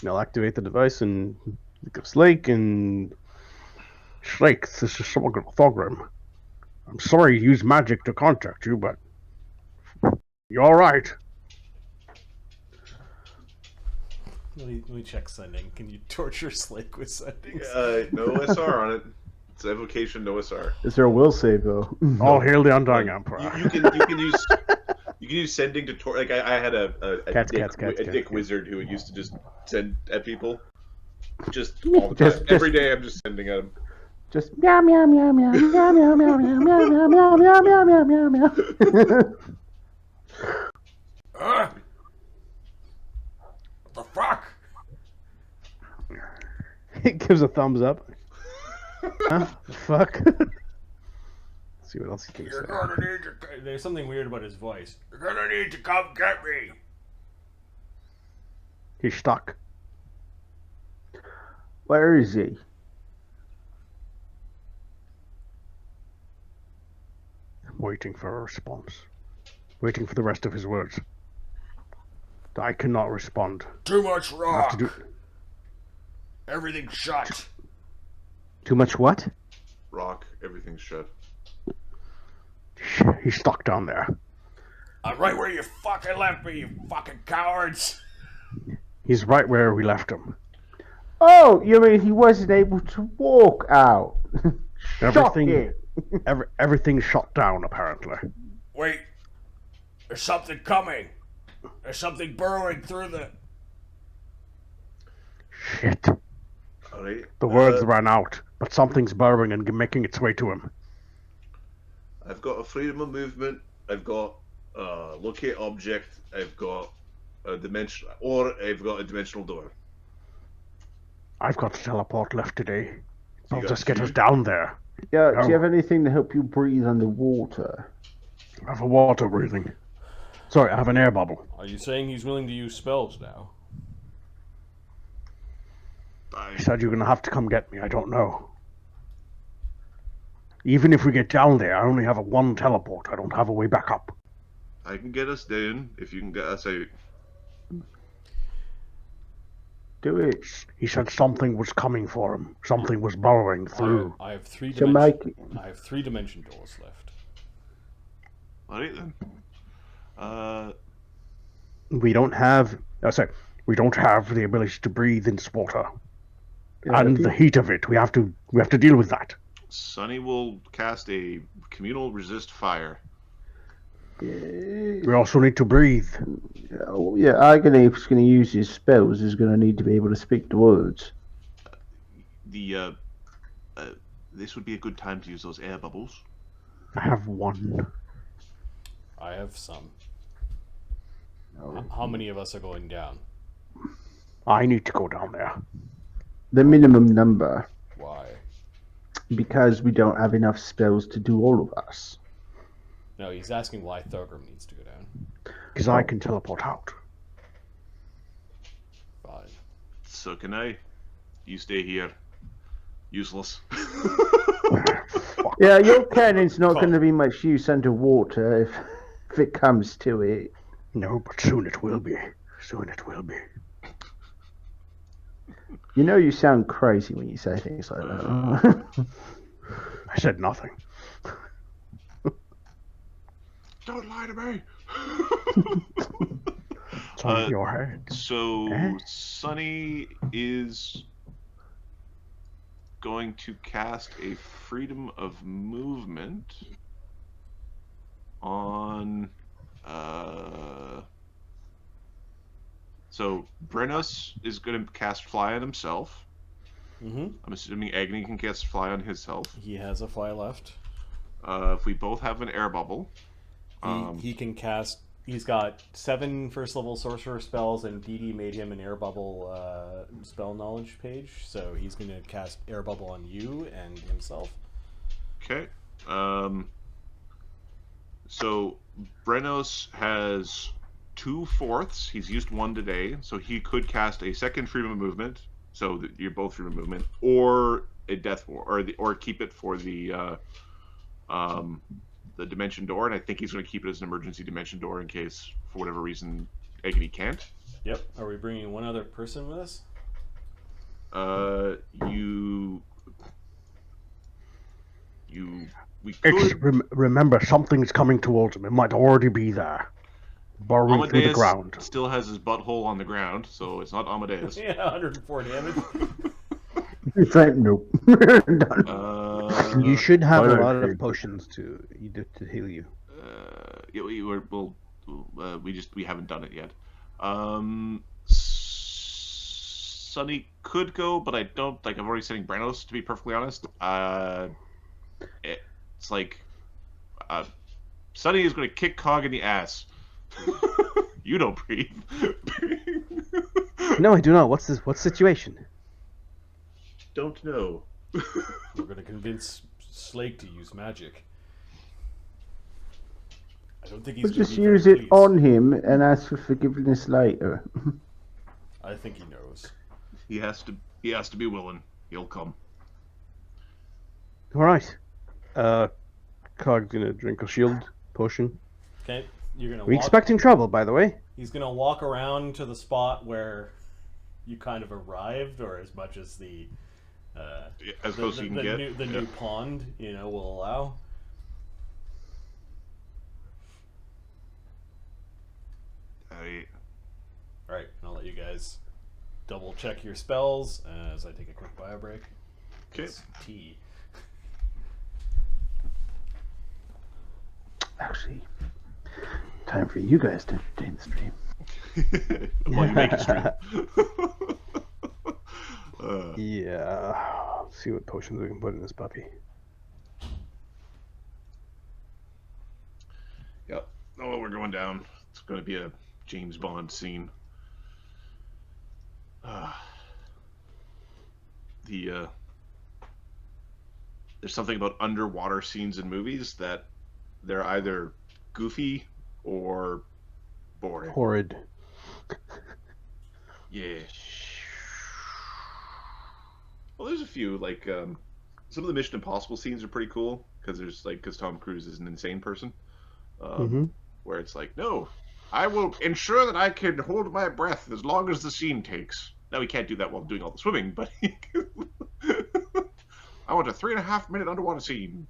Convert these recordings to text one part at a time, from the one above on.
I'll activate the device and look up Slake and Slake. This is someone called Thogrim. I'm sorry to use magic to contact you, but you're all right. Let me check sending. Can you torture Slake with sendings? No SR on it. It's evocation, no SR. Is there a will save though? All hail the Undying Emperor. You can use sending to like I had a dick wizard who used to just send at people just all the time. Every day I'm just sending at him. Just meow meow meow meow meow meow meow meow meow meow meow meow meow meow meow. What the fuck? It gives a thumbs up. Huh? Fuck. Let's see what else he can say. You're gonna need to. There's something weird about his voice. You're gonna need to come get me. He's stuck. Where is he? Waiting for a response. Waiting for the rest of his words. I cannot respond. Too much I have rock. to do... Everything's shut. Too much what? Rock, everything's shut. He's stuck down there. I'm right where you fucking left me, you fucking cowards. He's right where we left him. Oh, you mean he wasn't able to walk out? Everything, everything's shut down, apparently. Wait, there's something coming. There's something burrowing through the... Shit. Alright. The words ran out, but something's burrowing and making its way to him. I've got a freedom of movement. I've got locate object. I've got a dimension, or I've got a dimensional door. I've got to teleport left today. I'll got just get two? us down there. Yeah, No. do you have anything to help you breathe underwater? I have a water breathing. Sorry, I have an air bubble. Are you saying he's willing to use spells now? He said you're going to have to come get me. I don't know. Even if we get down there, I only have a one teleport. I don't have a way back up. I can get us down if you can get us out. Do it. He said something was coming for him. Something was burrowing through. I have three To dimension. make I have 3 dimension doors left. Alright then. We don't have... we don't have the ability to breathe in this water. Yeah, And the heat of it. We have to deal with that. Sunny will cast a communal resist fire. We also need to breathe. Yeah, Agony, if he's going to use his spells, is going to need to be able to speak the words. The this would be a good time to use those air bubbles. I have one. I have some. How many of us are going down? I need to go down there. The minimum number, Why? because we don't have enough spells to do all of us. No, he's asking why Thorgrim needs to go down. Because I can teleport out. Fine. So can I. You stay here. Useless. Yeah, your cannon's not going to be much use underwater if it comes to it. No, but soon it will be. Soon it will be. You know you sound crazy when you say things like that. I said nothing. Don't lie to me. It's on your head. So Eh? Sunny is going to cast a freedom of movement on so Brennos is going to cast fly on himself. Mm-hmm. I'm assuming Agony can cast fly on himself. He has a fly left. If we both have an air bubble, He can cast. He's got 7 first level sorcerer spells, and DD made him an air bubble spell knowledge page. So he's going to cast air bubble on you and himself. okay. So Brennos has 2/4. He's used 1 today, so he could cast a second freedom of movement. So that you're both freedom of movement, or a death war, or keep it for the dimension door. And I think he's going to keep it as an emergency dimension door in case, for whatever reason, Agony can't. Yep. Are we bringing one other person with us? We could. Remember, something's coming towards him. It might already be there, burrowing through the Amadeus ground. still has his butthole on the ground, so it's not Amadeus. Yeah, 104 damage. It's like, nope. Done. You should have a Alright, lot of okay. potions to heal you. Yeah, we haven't done it yet. Sunny could go, but I don't like. I'm already setting Brennos, to be perfectly honest. It's like Sunny is going to kick Cog in the ass. You don't breathe. No, I do not. What's the situation? Don't know. We're going to convince Slake to use magic. I don't think he's We'll going to just be very use it pleased. on him and ask for forgiveness later. I think he knows. He has to be willing. He'll come. All right. Cog's gonna drink a shield potion. Okay, you're going to We expecting trouble, by the way. He's going to walk around to the spot where you kind of arrived, or as much as the As close as you can get. New pond, will allow. Alright, I'll let you guys double check your spells as I take a quick bio break. Okay. It's tea. Actually, time for you guys to entertain the stream. While you make a stream. Yeah. Let's see what potions we can put in this puppy. Yep. Oh, we're going down. It's going to be a James Bond scene. There's something about underwater scenes in movies that they're either goofy or boring. Horrid. Yeah. Well, there's a few, like, some of the Mission Impossible scenes are pretty cool, because Tom Cruise is an insane person. Where it's like, no, I will ensure that I can hold my breath as long as the scene takes. Now, he can't do that while doing all the swimming, but I want a 3.5-minute underwater scene.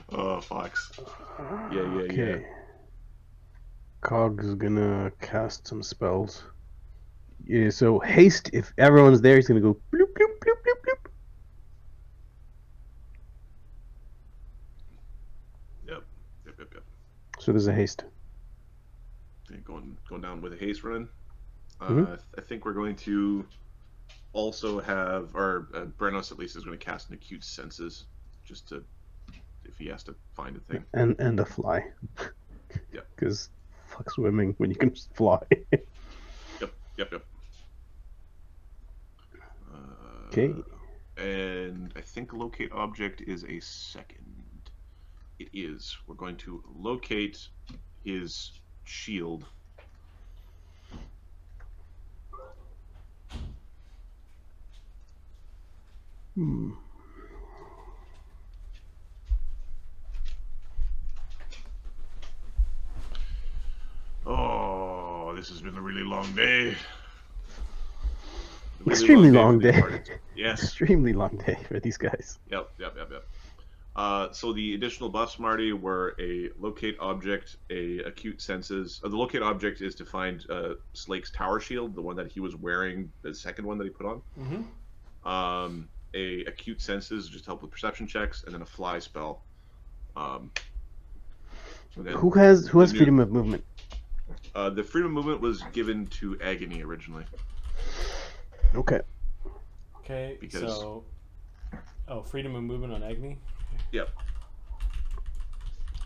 Oh, Fox. Yeah. Okay. Cog's gonna cast some spells. Yeah, so haste, if everyone's there, he's gonna go bloop, bloop, bloop, bloop, bloop. Yep. So there's a haste. Okay, going down with a haste run. I think we're going to also have, or Brennos at least is going to cast an acute senses, just to, if he has to find a thing. And a fly. Yep. Because fuck swimming when you can just fly. Yep. Okay. And I think locate object is a second. It is. We're going to locate his shield. Oh, this has been a really long day. Extremely long day. Yes. Extremely long day for these guys. Yep. So the additional buffs, Marty, were a locate object, a acute senses. The locate object is to find Slake's tower shield, the one that he was wearing, the second one that he put on. A acute senses, just help with perception checks, and then a fly spell. Who has freedom of movement? The freedom of movement was given to Agony originally. Okay. Okay, Because... so... Oh, freedom of movement on Agony? Yep.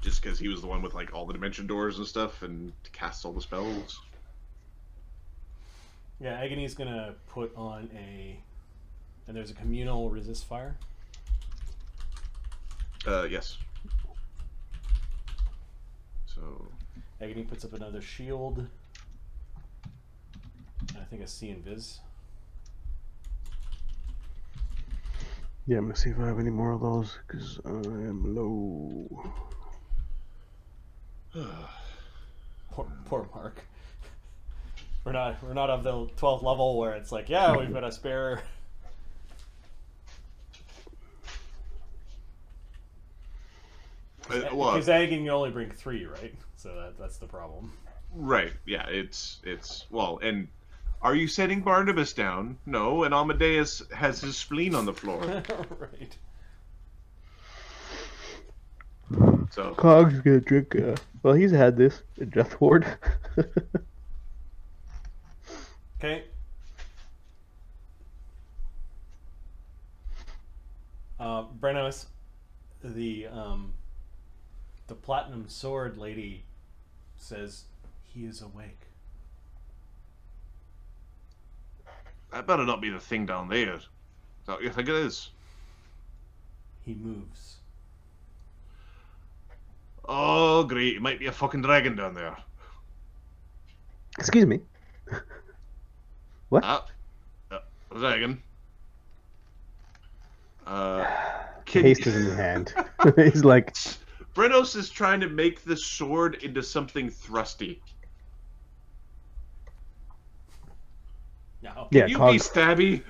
Just because he was the one with like all the dimension doors and stuff, and casts all the spells. Yeah, Agony's gonna put on and there's a communal resist fire. Yes. So... Agony puts up another shield. I think a see and viz. Yeah, I'm gonna see if I have any more of those because I am low. Poor Mark. We're not of the 12th level where it's like, yeah, we've got a spare. Because Agony can only bring 3, right? So that's the problem. Right. Yeah. It's well. And are you setting Barnabus down? No. And Amadeus has his spleen on the floor. Right. So Cog's gonna drink. Well, he's had this a Death Ward. Okay. Brennos, the platinum sword lady says he is awake. that better not be the thing down there. Is that what you think it is? He moves. Oh, great! It might be a fucking dragon down there. Excuse me. What? Ah, dragon. Haste is in his hand. He's like, Brennos is trying to make the sword into something thrusty. No. yeah, You Cog, be stabby.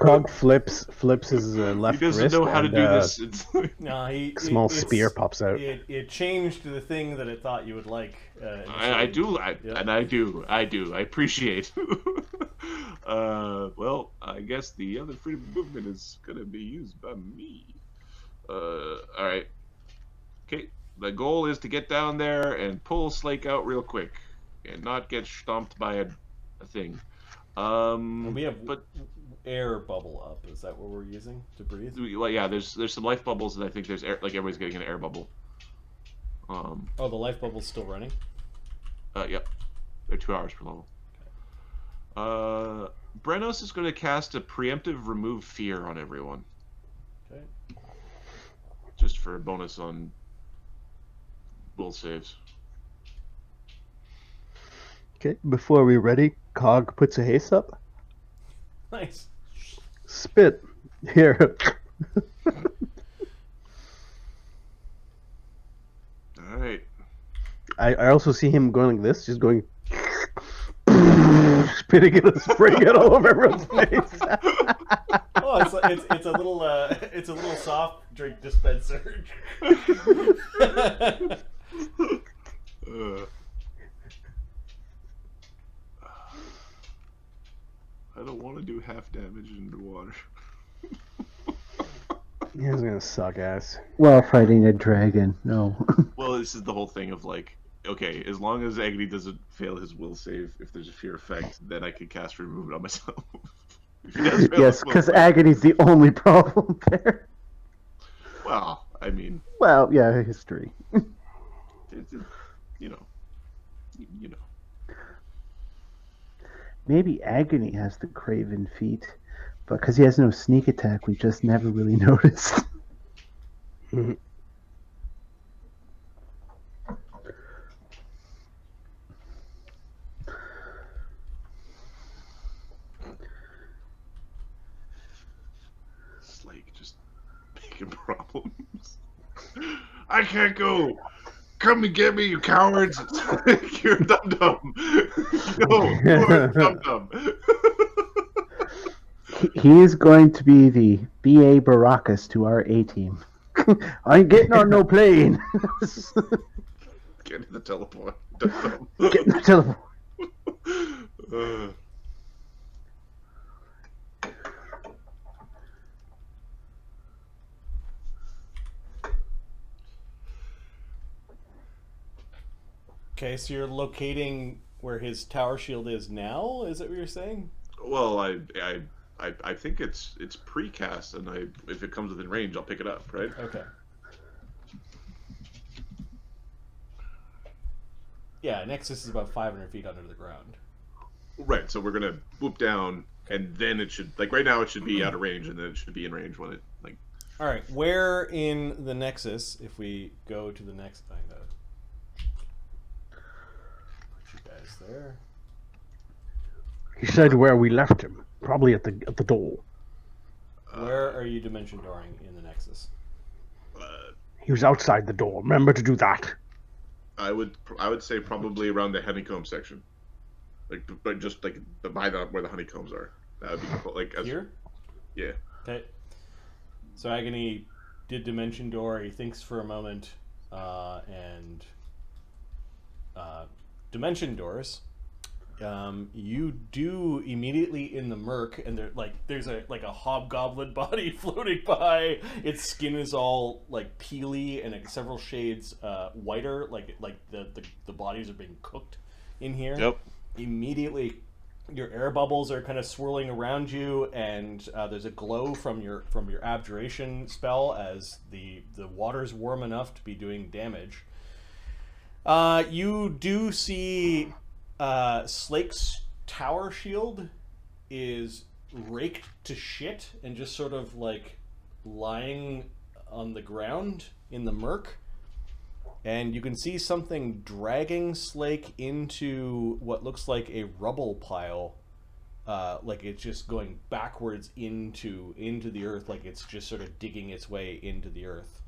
Cog flips his left He doesn't wrist. know how to and, do this. It's No, Small spear pops out. It changed the thing that it thought you would like. I do, Yeah. and I do. I appreciate. Well, I guess the other freedom of movement is gonna be used by me. All right. Okay. The goal is to get down there and pull Slake out real quick, and not get stomped by a thing. And we have but air bubble up. Is that what we're using to breathe? well, yeah. There's some life bubbles, and I think there's air. Like everybody's getting an air bubble. Oh, the life bubble's still running? Yep. They're 2 hours per level. Brennos is going to cast a preemptive remove fear on everyone. Okay. Just for a bonus on will saves. Okay, before we're ready, Cog puts a haste up. Nice. Spit. Here. Alright. I also see him going like this, just going spitting it and spraying it all over everyone's face. Oh, it's a little soft drink dispenser. I don't want to do half damage into water. He's gonna suck ass. While fighting a dragon, no. Well, this is the whole thing of like, okay, as long as Agony doesn't fail his will save, if there's a fear effect, then I can cast remove it on myself. If he does fail Yes, his will because save- Agony's the only problem there. Well, I mean, Well, yeah, history. it's, you know. Maybe Agony has the craven feat, but because he has no sneak attack, we just never really noticed. Slake just making problems. I can't go. Come and get me, you cowards! You're dum dum. No, you're dum dum. He is going to be the B.A. Baracus to our A team. I ain't getting on no plane. Get in the teleport. Dum dum. Get in the teleport. Okay, so you're locating where his tower shield is now? Is that what you're saying? Well, I think it's precast, and if it comes within range, I'll pick it up, right? Okay. Yeah, Nexus is about 500 feet under the ground. Right. So we're gonna whoop down, and then it should right now it should be out of range, and then it should be in range when it like. All right, where in the Nexus? If we go to the next thing, put you guys there. He said where we left him, probably at the door. Where are you dimension dooring in the Nexus? He was outside the door. Remember to do that. I would say probably around the honeycomb section, but just like by where the honeycombs are. That would be like Here? Yeah. Okay. So Agony did dimension door. He thinks for a moment, and dimension doors. You do immediately in the murk, and there's a hobgoblin body floating by. Its skin is all like peely and several shades whiter, like the bodies are being cooked in here. Yep. Immediately, your air bubbles are kind of swirling around you, and there's a glow from your abjuration spell as the water's warm enough to be doing damage. You do see Slake's tower shield is raked to shit and just sort of like lying on the ground in the murk. And you can see something dragging Slake into what looks like a rubble pile. Like it's just going backwards into the earth, like it's just sort of digging its way into the earth.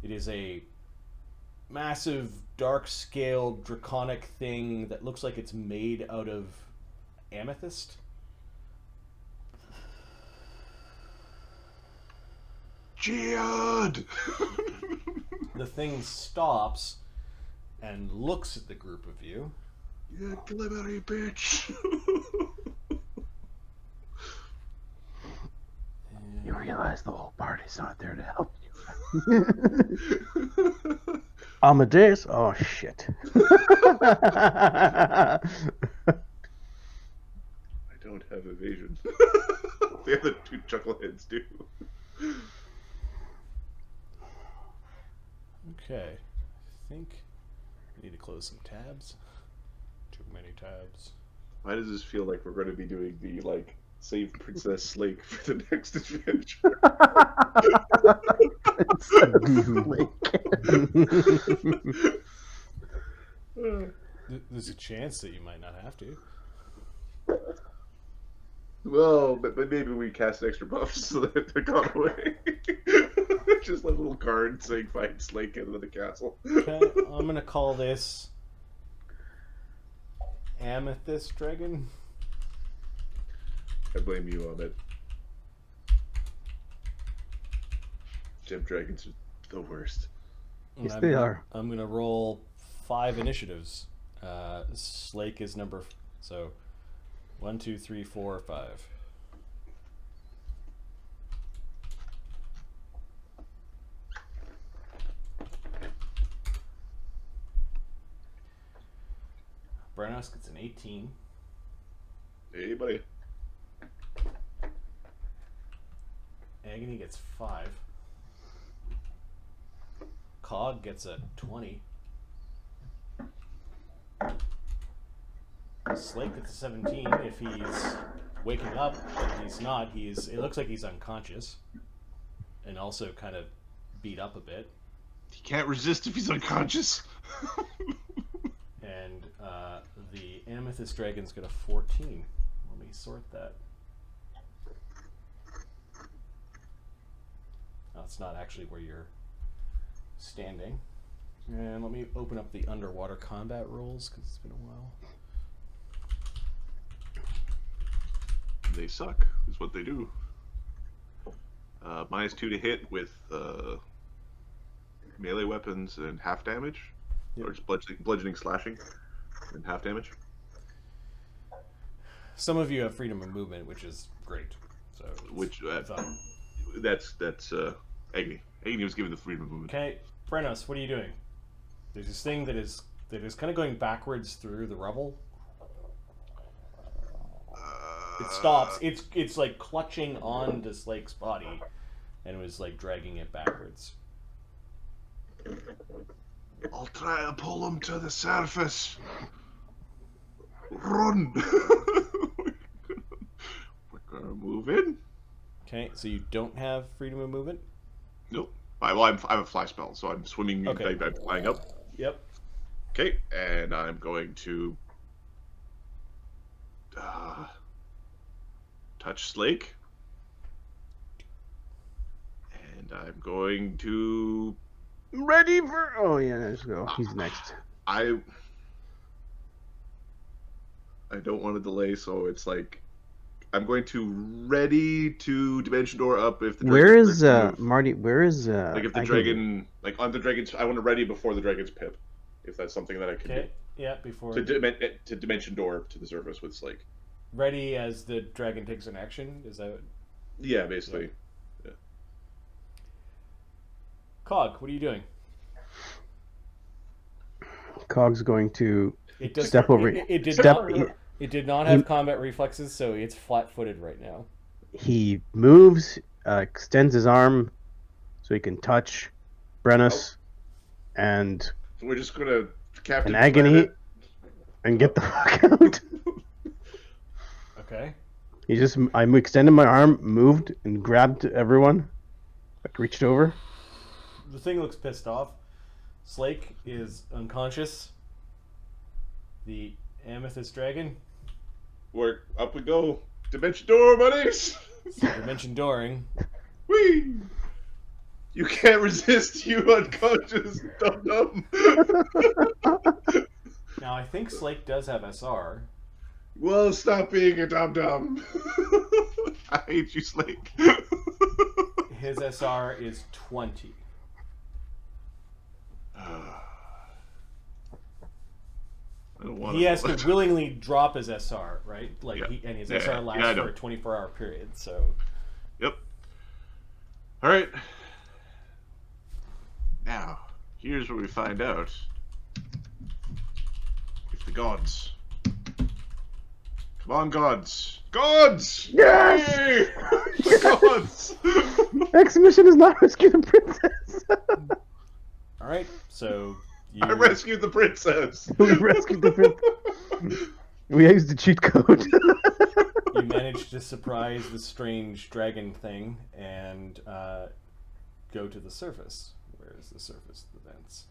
It is a massive, dark-scaled, draconic thing that looks like it's made out of amethyst. Geode! The thing stops and looks at the group of you. You glittery bitch! You realize the whole party's not there to help you. Amadeus? Oh, shit. I don't have evasion. The other two chuckleheads do. Okay. I think we need to close some tabs. Too many tabs. Why does this feel like we're going to be doing the, like, save Princess Slake for the next adventure? There's a chance that you might not have to. Well, but maybe we cast extra buffs so that they're gone away. Just like a little card saying find Slake into the castle. Okay, I'm gonna call this Amethyst Dragon. I blame you on it. Gem dragons are the worst. Yes, they are. I'm gonna roll 5 initiatives. Slake is so 1, 2, 3, 4, 5. Brennos gets an 18. Hey, buddy. Agony gets 5. Cog gets a 20. Slake gets a 17 if he's waking up, but he's not. It looks like he's unconscious and also kind of beat up a bit. He can't resist if he's unconscious. And the Amethyst Dragon's got a 14. Let me sort that. That's not actually where you're standing. And let me open up the underwater combat rules because it's been a while. They suck, is what they do. -2 to hit with melee weapons and half damage. Yep. Or just bludgeoning, slashing, and half damage. Some of you have freedom of movement, which is great. So That's Agony. Agony was given the freedom of movement. Okay, Brennos, what are you doing? There's this thing that is kind of going backwards through the rubble. It stops. It's like clutching on to Slake's body, and was like dragging it backwards. I'll try to pull him to the surface. Run! We're gonna move in. Okay, so you don't have freedom of movement? Nope. I'm a fly spell, so I'm swimming. Okay. I'm flying up. Yep. Okay, and I'm going to touch Slake. I'm going to. Ready for. Oh yeah, let's go. He's next. I don't want to delay, so it's like I'm going to ready to dimension door up if the dragon Where is move. Marty? Where is Like if the Agony? dragon, like on the dragon's, I want to ready before the dragon's pip, if that's something that I can Okay. Yeah, before do to dimension door to the surface with Slake. ready as the dragon takes an action. Is that Yeah, basically. Cog? What are you doing? Cog's going to It does step over. It did step. not. It did not have combat reflexes, so it's flat-footed right now. He moves, extends his arm, so he can touch Brennos and So we're just gonna Captain Agony Planet. and get the fuck out. Okay. I extended my arm, moved, and grabbed everyone. Like reached over. The thing looks pissed off. Slake is unconscious. The Amethyst Dragon, Work up we go. Dimension door, buddies. dimension dooring. Whee! You can't resist, you unconscious dum dum. Now I think Slake does have SR. Well, stop being a dum dum. I hate you, Slake. His SR is 20. I don't want He has to willingly drop his SR, right? Like, Yeah. and his Yeah, SR yeah, lasts I for know. a 24-hour period. So Yep. All right. Now, here's where we find out if the gods. Come on, gods! Gods! Yes! Yay! Gods! Exhibition is not rescue the princess. all right, so you I rescued the princess. We rescued the princess. We used the cheat code. you managed to surprise the strange dragon thing and go to the surface. Where is the surface? The vents.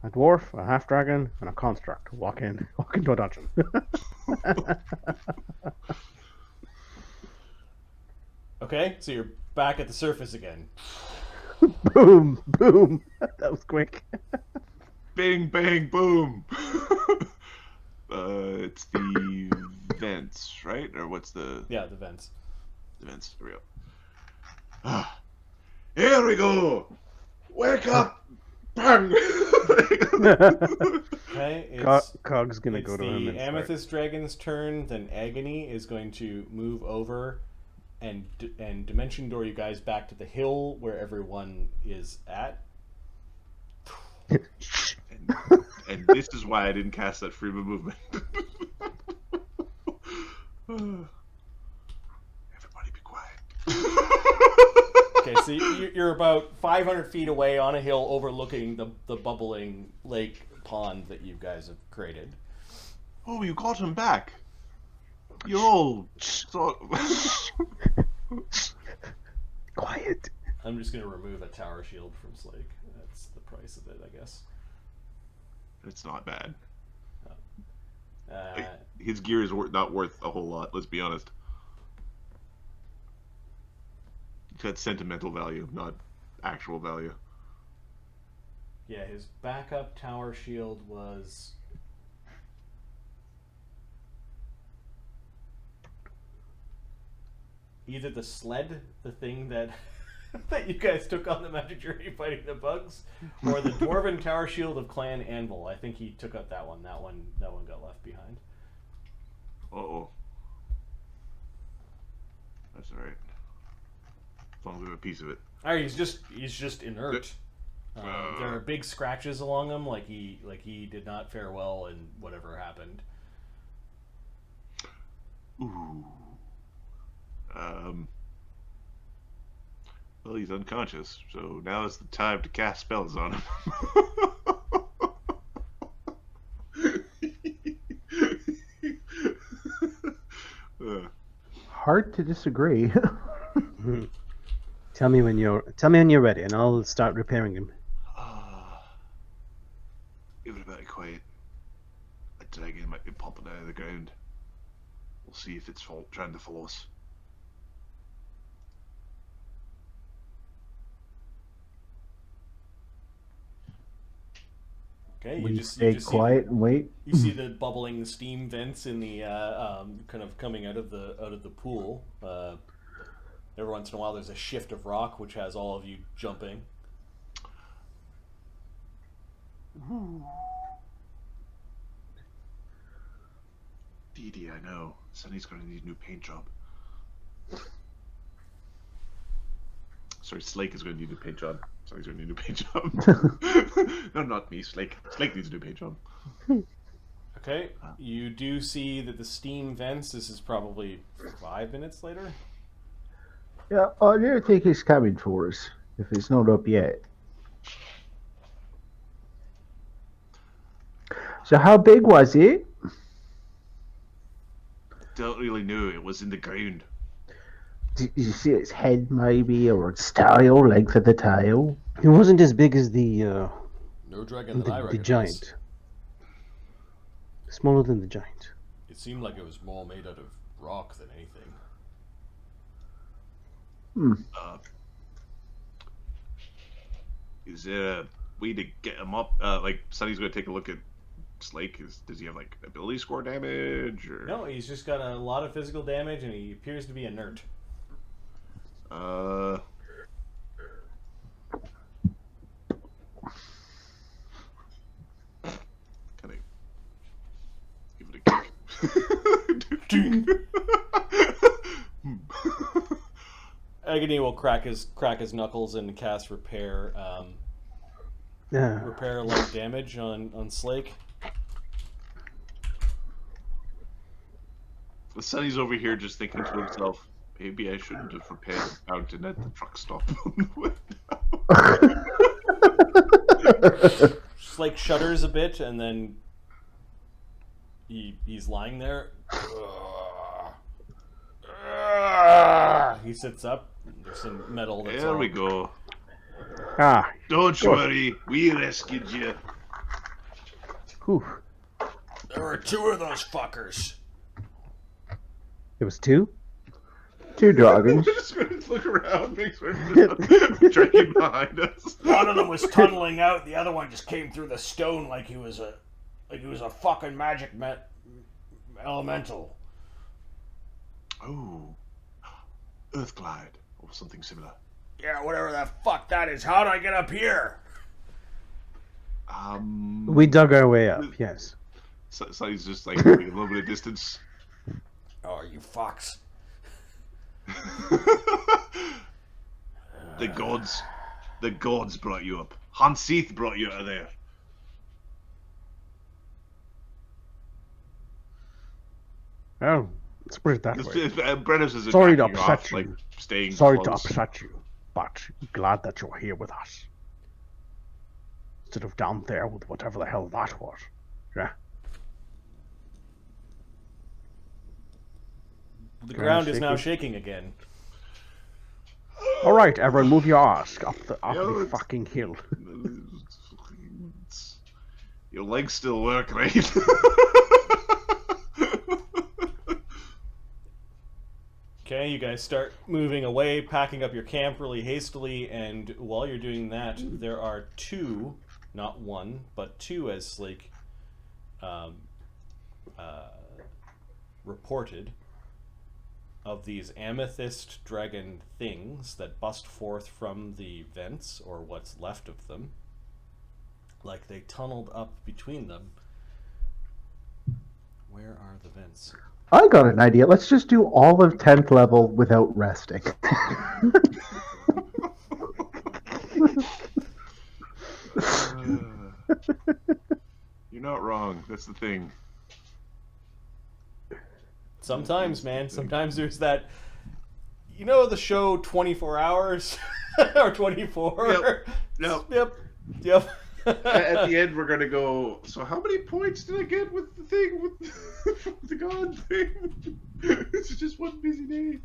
A dwarf, a half dragon, and a construct. Walk into a dungeon. Okay, so you're back at the surface again. Boom, boom. That was quick. Bing, bang, boom. It's the vents, right? Or what's the Yeah, the vents. vents? Here we go. Ah, here we go. Wake up. Bang. Okay, it's Cog's gonna it's go to him the and start. Amethyst Dragon's turn. Then Agony is going to move over and dimension door you guys back to the hill where everyone is at. and this is why I didn't cast that freedom of movement. Everybody be quiet. Okay, so you're about 500 feet away on a hill overlooking the bubbling lake pond that you guys have created. Oh, you got him back. You're all so. Quiet. I'm just going to remove a tower shield from Slake. That's the price of it, I guess. It's not bad. Uh, His gear is not worth a whole lot. Let's be honest. It's got sentimental value, not actual value. yeah, his backup tower shield was... either the sled, the thing that that you guys took on the magic journey fighting the bugs, or the dwarven tower shield of Clan Anvil. I think he took up that one. That one got left behind. Uh-oh. That's alright. As long as we have a piece of it. All right, he's just inert. There are big scratches along him, like he did not fare well in whatever happened. Ooh. Well, he's unconscious, so now is the time to cast spells on him. Hard to disagree. Tell me when you're ready, and I'll start repairing him. Everybody quiet. A dragon might be popping out of the ground. We'll see if it's trying to follow us. Okay, you We just stay see quiet and wait. you see the bubbling steam vents in the kind of coming out of the pool. Every once in a while, there's a shift of rock, which has all of you jumping. Dee, I know. Sonny's going to need a new paint job. Sorry, Slake is going to need a new paint job. Sonny's going to need a new paint job. No, not me. Slake. Slake needs a new paint job. Okay, you do see that the steam vents. This is probably 5 minutes later. Yeah, I don't think he's coming for us if it's not up yet. So how big was it? Don't really know. It was in the ground. Did you see its head maybe, or its tail, length of the tail? It wasn't as big as the No dragon that I the recognize. giant. Smaller than the giant. It seemed like it was more made out of rock than anything. Is there a way to get him up? Like, Sonny's going to take a look at Slake. Does he have, like, ability score damage? Or... No, he's just got a lot of physical damage, and he appears to be inert. Can I give it a kick? Agony will crack his knuckles and cast repair light damage on Slake. Sonny's over here just thinking to himself, maybe I shouldn't have repaired the fountain at the truck stop on the way down. Slake shudders a bit, and then he's lying there. He sits up. There's some metal that's There all... we go. Ah, Don't worry, we rescued you. whew. There were 2 of those fuckers. It was 2? 2 dragons. We're just going to look around, make sure there's no dragon behind us. One of them was tunneling out. The other one just came through the stone like he was a fucking magic elemental. Oh, Earthglide or something similar. Yeah, whatever the fuck that is. How do I get up here? We dug our way up, yes. So he's just like moving a little bit of distance. Oh, you fucks. The gods brought you up. Hanseath brought you out of there. Oh, let's put it that way. Brennos is Sorry to attacking upset off, you. like staying Sorry to close. upset you, but glad that you're here with us. Instead of down there with whatever the hell that was. Yeah. The ground is now shaking again. All right, everyone, move your ass up the it's- fucking hill. Your legs still work, right? Okay, you guys start moving away, packing up your camp really hastily, and while you're doing that, there are 2, not 1, but 2, as Slake reported, of these Amethyst Dragon things that bust forth from the vents, or what's left of them. Like they tunneled up between them. Where are the vents? I got an idea. Let's just do all of 10th level without resting. You're not wrong. That's the thing. Sometimes, man. Sometimes there's that... You know the show 24 Hours? Or 24? Yep. Yep. At the end, we're gonna go. So, how many points did I get with the thing with the god thing? It's just one busy day.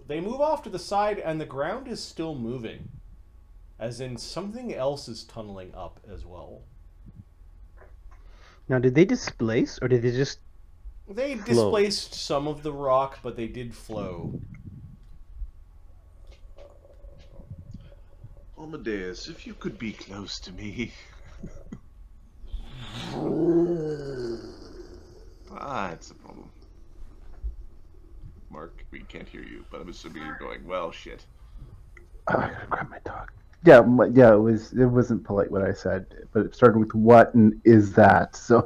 They move off to the side, and the ground is still moving. As in, something else is tunneling up as well. Now, did they displace, or did they just... They Flow. displaced some of the rock, but they did flow. Amadeus, if you could be close to me. That's a problem. Mark, we can't hear you, but I'm assuming you're going, well, shit. Oh, I gotta grab my dog. Yeah, yeah. It wasn't polite what I said, but it started with what and is that. So.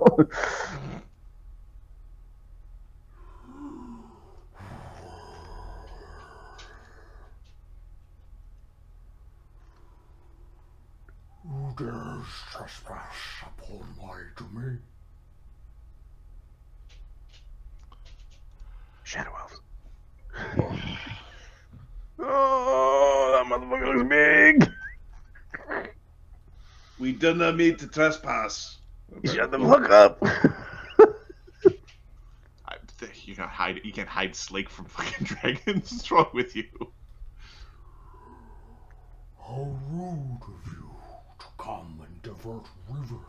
Who dares trespass upon my domain? Shadow elves. Oh, that motherfucker looks big. We do not mean to trespass. Shut the fuck up. You can't hide. You can't hide Slake from fucking dragons. What's wrong with you? How rude of you to come and divert rivers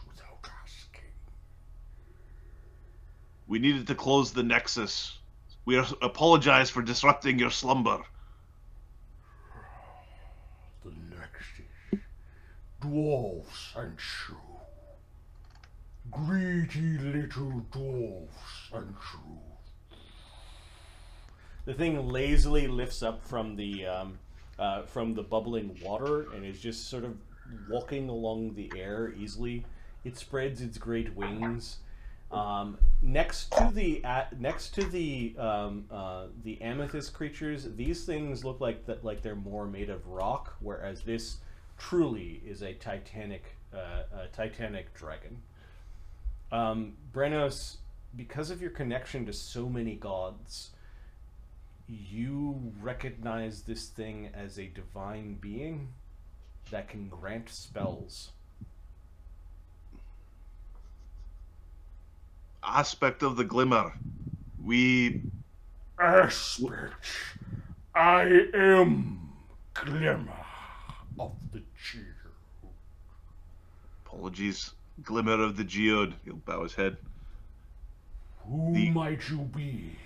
without asking. We needed to close the Nexus. We apologize for disrupting your slumber. The Nexus. Dwarves and shrew. Greedy little dwarves and shrew. The thing lazily lifts up from the bubbling water and is just sort of walking along the air easily. It spreads its great wings. Next to the amethyst creatures, these things look like they're more made of rock, whereas this truly is a titanic dragon. Brennos, because of your connection to so many gods, you recognize this thing as a divine being that can grant spells. Aspect of the Glimmer. Aspect. I am Glimmer of the Geode. Apologies. Glimmer of the Geode. He'll bow his head. Who might you be?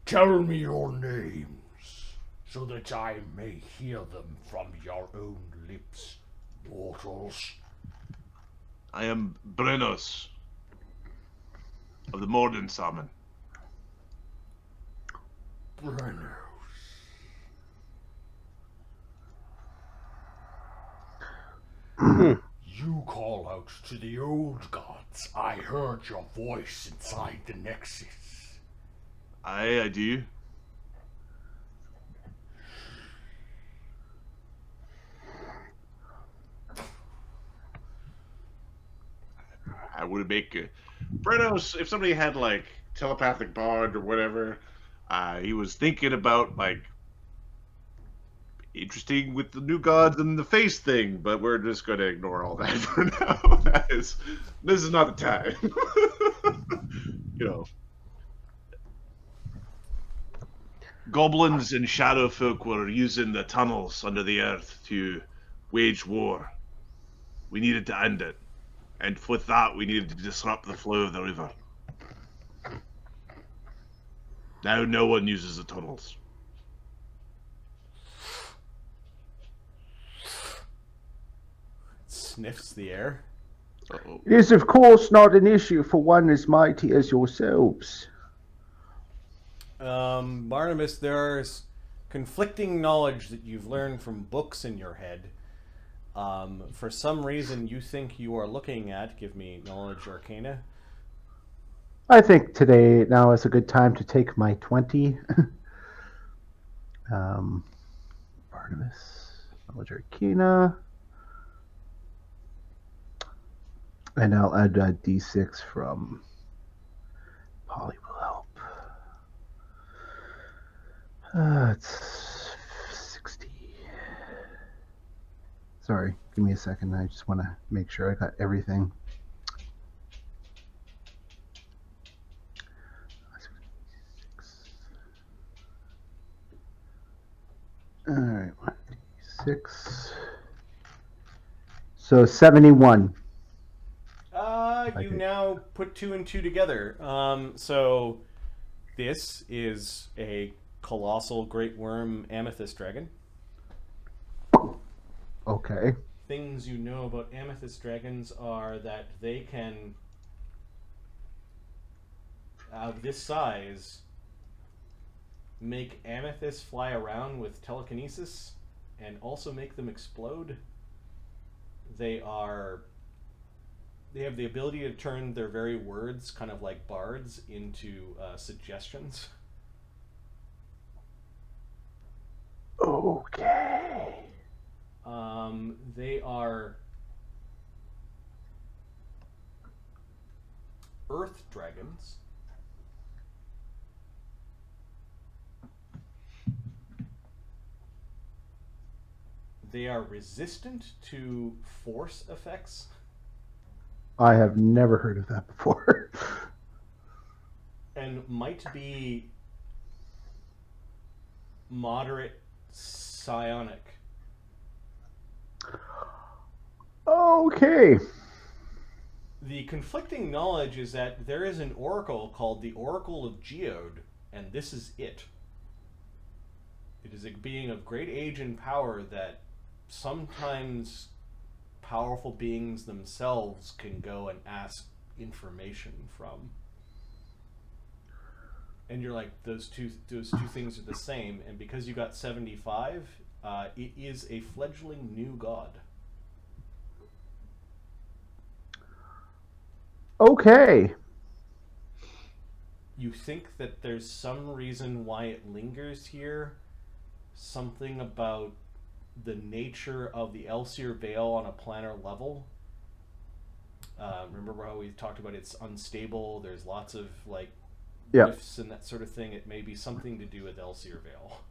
Tell me your names, so that I may hear them from your own lips, mortals. I am Brennos of the Morden Salmon. Brennos. You call out to the old gods. I heard your voice inside the Nexus. I do. I would make Brennos, if somebody had like telepathic bond or whatever, he was thinking about like interesting with the new gods and the face thing, but we're just going to ignore all that for now. This is not the time. You know, goblins and shadow folk were using the tunnels under the earth to wage war. We needed to end it, and with that, we needed to disrupt the flow of the river. Now, no one uses the tunnels. Sniffs the air. Uh-oh. It is, of course, not an issue for one as mighty as yourselves. Barnabus, there's conflicting knowledge that you've learned from books in your head. For some reason, you think you are looking at, give me knowledge arcana. I think today now is a good time to take my 20. Barnabus, knowledge arcana. And I'll add a d6 from Polly will help. It's 60. Sorry, give me a second. I just want to make sure I got everything. All right, 1d6. So 71. You now put two and two together. So this is a colossal great worm amethyst dragon. Okay. Things you know about Amethyst Dragons are that they can, of this size, make amethysts fly around with telekinesis and also make them explode. They have the ability to turn their very words, kind of like bards, into suggestions. Okay. They are earth dragons. They are resistant to force effects. I have never heard of that before. And might be moderate psionic. Okay. The conflicting knowledge is that there is an oracle called the Oracle of Geode, and this is it. It is a being of great age and power that sometimes powerful beings themselves can go and ask information from. And you're like, those two things are the same, and because you got 75, it is a fledgling new god. Okay. You think that there's some reason why it lingers here? Something about the nature of the Elseer Veil on a planar level? Remember how we talked about it's unstable, there's lots of like rifts and that sort of thing? It may be something to do with Elseer Veil.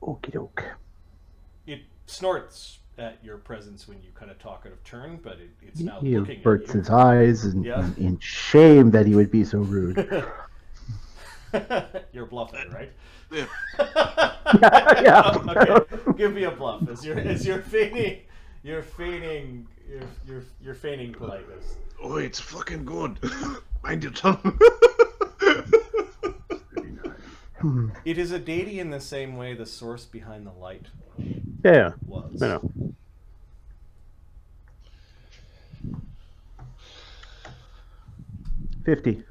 Okie doke. It snorts at your presence when you kind of talk out of turn, but it's now He looking at averts you. his eyes in shame that he would be so rude. You're bluffing, right? Yeah. Yeah. Okay, give me a bluff. As you're feigning politeness. Oh, it's fucking good. Mind your tongue. It is a deity in the same way the source behind the light Yeah. was. I know. $50.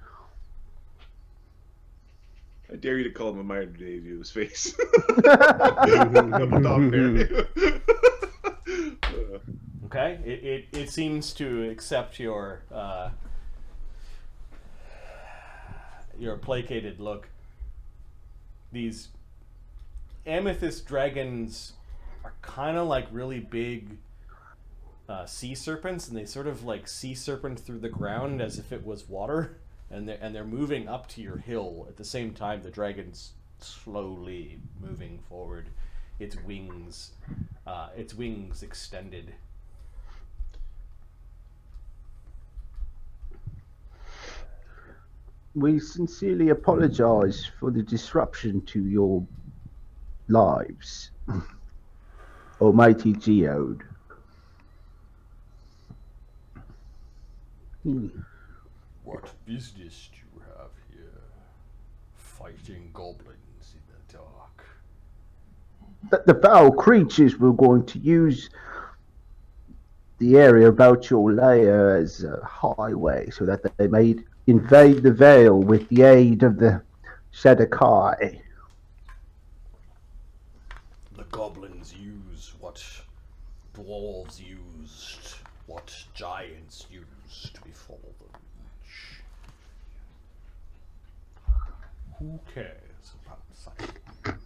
I dare you to call him a minor deity to his face. I'm a dog bear. Okay, it seems to accept your placated look. These Amethyst Dragons are kind of like really big sea serpents, and they sort of like sea serpent through the ground as if it was water, and they're moving up to your hill at the same time. The dragon's slowly moving forward, its wings extended. We sincerely apologize for the disruption to your lives, Almighty Geode. What business do you have here? Fighting goblins in the dark. That the foul creatures were going to use the area about your lair as a highway so that they may invade the Vale with the aid of the Shadakai. The goblins use what dwarves used, what giants used before the reach. Who cares about such things?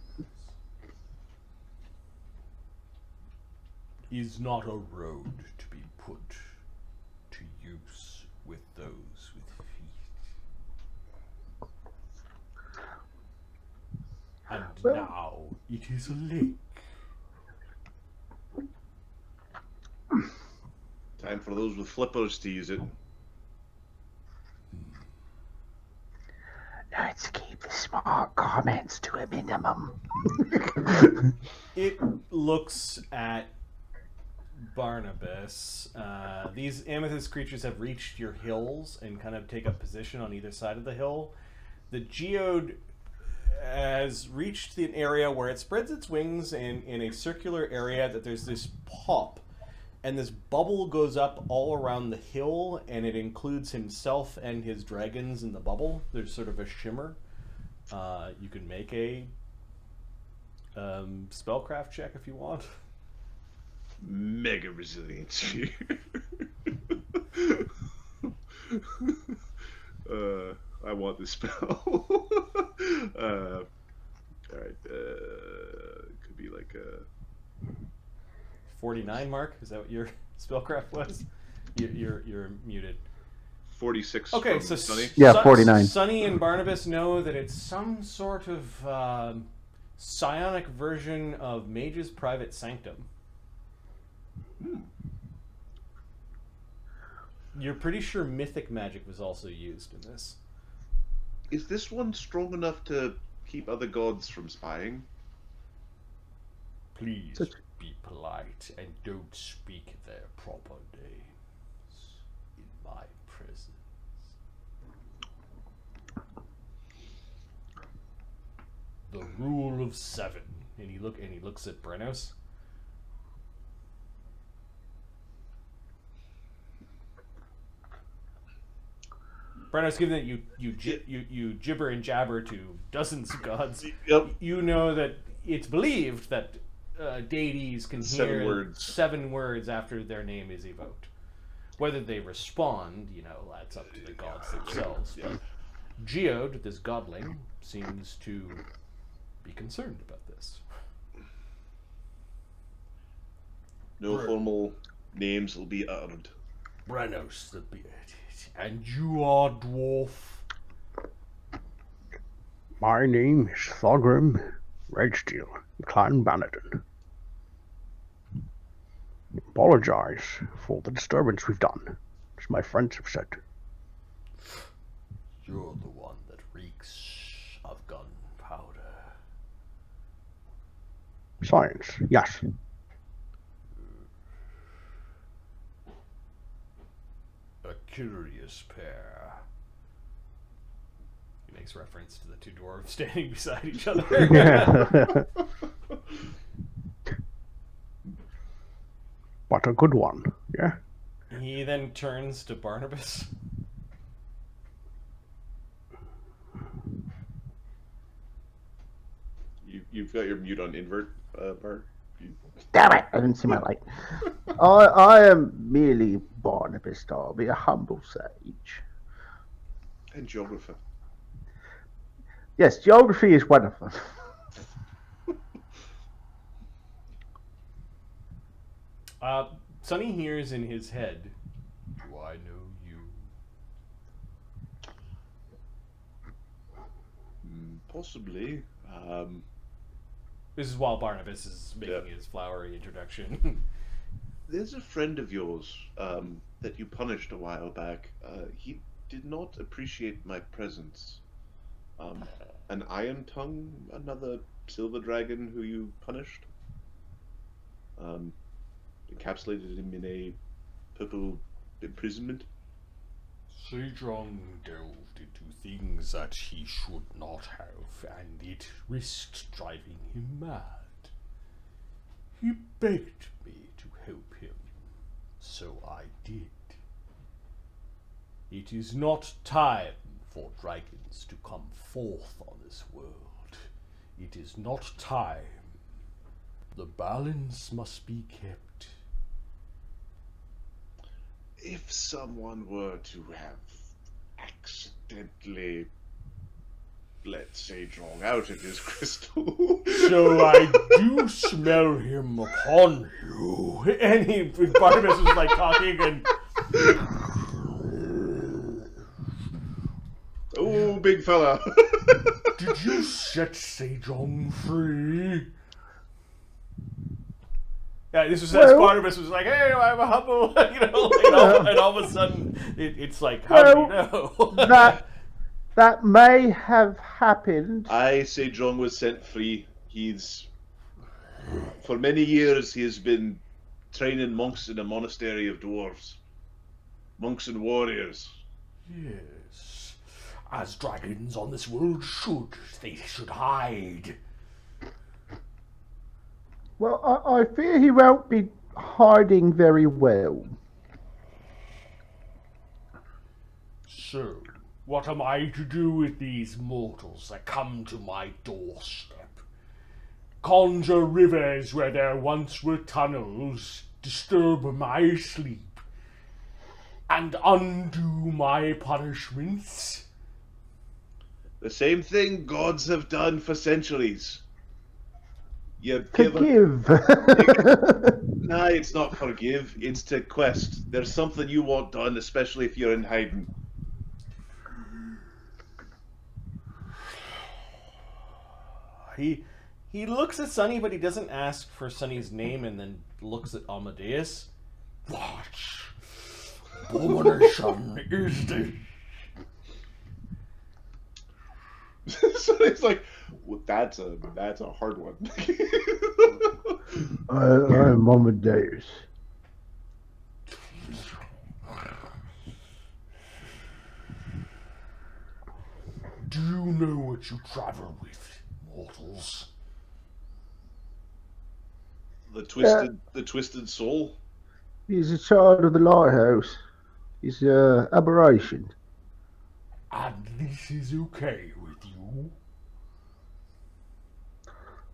Is not a road to be put to use with those with feet. And now it is a lake. Time for those with flippers to use it. Let's keep the smart comments to a minimum. It looks at Barnabus. These amethyst creatures have reached your hills and kind of take up position on either side of the hill. The geode has reached the area where it spreads its wings in a circular area that there's this pop. And this bubble goes up all around the hill, and it includes himself and his dragons in the bubble. There's sort of a shimmer. You can make a spellcraft check if you want. Mega resilience here. I want this spell. Alright, could be like a 49, Mark? Is that what your spellcraft was? You're muted. 46. Okay, from so Sunny. Yeah, 49. Sunny and Barnabas know that it's some sort of psionic version of Mage's Private Sanctum. You're pretty sure mythic magic was also used in this. Is this one strong enough to keep other gods from spying? Please be polite and don't speak their proper names in my presence. The rule of 7. And he looks at Brennos. Brennos, given that you gibber and jabber to dozens of gods, Yep. you know that it's believed that deities can hear 7 words after their name is evoked. Whether they respond, that's up to the gods themselves. Yeah. But Geode, this godling, seems to be concerned about this. No formal names will be uttered. Brennos the Bearded, and you are dwarf. My name is Thorgrim Redsteel, Clan Bannerton. Apologize for the disturbance we've done, as my friends have said. You're the one that reeks of gunpowder. Science, yes. A curious pair. He makes reference to the 2 dwarves standing beside each other. But a good one, yeah? He then turns to Barnabas. You've got your mute on invert, Bart. Damn it! I didn't see my light. I am merely Barnabas Darby, a humble sage. And geographer. Yes, geography is one of them. Sonny hears in his head, Do I know you? Possibly. this is while Barnabas is making his flowery introduction. There's a friend of yours that you punished a while back. He did not appreciate my presence. An Iron Tongue, another silver dragon who you punished. Encapsulated him in a purple imprisonment. Sejong delved into things that he should not have, and it risked driving him mad. He begged me to help him, so I did. It is not time for dragons to come forth on this world. It is not time. The balance must be kept. If someone were to have accidentally let Sejong out of his crystal. So I do smell him upon you. And Barnabas was like talking and... Oh, big fella. Did you set Sejong free? Yeah, this was as Barnabas was like, hey, I'm a humble, and all of a sudden, it's like, how do you know? that may have happened. I, Sejong, was set free. For many years, he has been training monks in a monastery of dwarves. Monks and warriors. Yes. as dragons on this world should. They should hide. Well, I fear he won't be hiding very well. So, what am I to do with these mortals that come to my doorstep? Conjure rivers where there once were tunnels, disturb my sleep, and undo my punishments? The same thing gods have done for centuries. You give Forgive. Nah, it's not forgive, it's to quest. There's something you want done, especially if you're in hiding. He looks at Sunny, but he doesn't ask for Sunny's name, and then looks at Amadeus. What abomination is this? So it's like, well, that's a hard one. I'm Amadeus. Do you know what you travel with, mortals? The twisted soul. He's a child of the lighthouse. He's an aberration. And this is okay with you?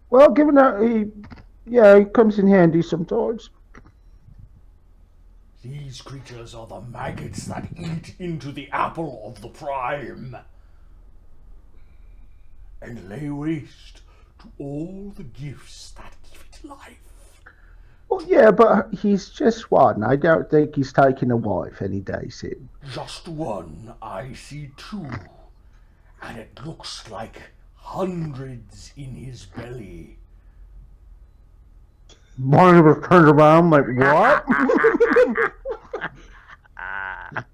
Well, given that he comes in handy sometimes. These creatures are the maggots that eat into the apple of the prime and lay waste to all the gifts that give it life. Well, yeah, but he's just one. I don't think he's taking a wife any day soon. Just one, I see two, and it looks like hundreds in his belly. Barnabus turned around like, what? Are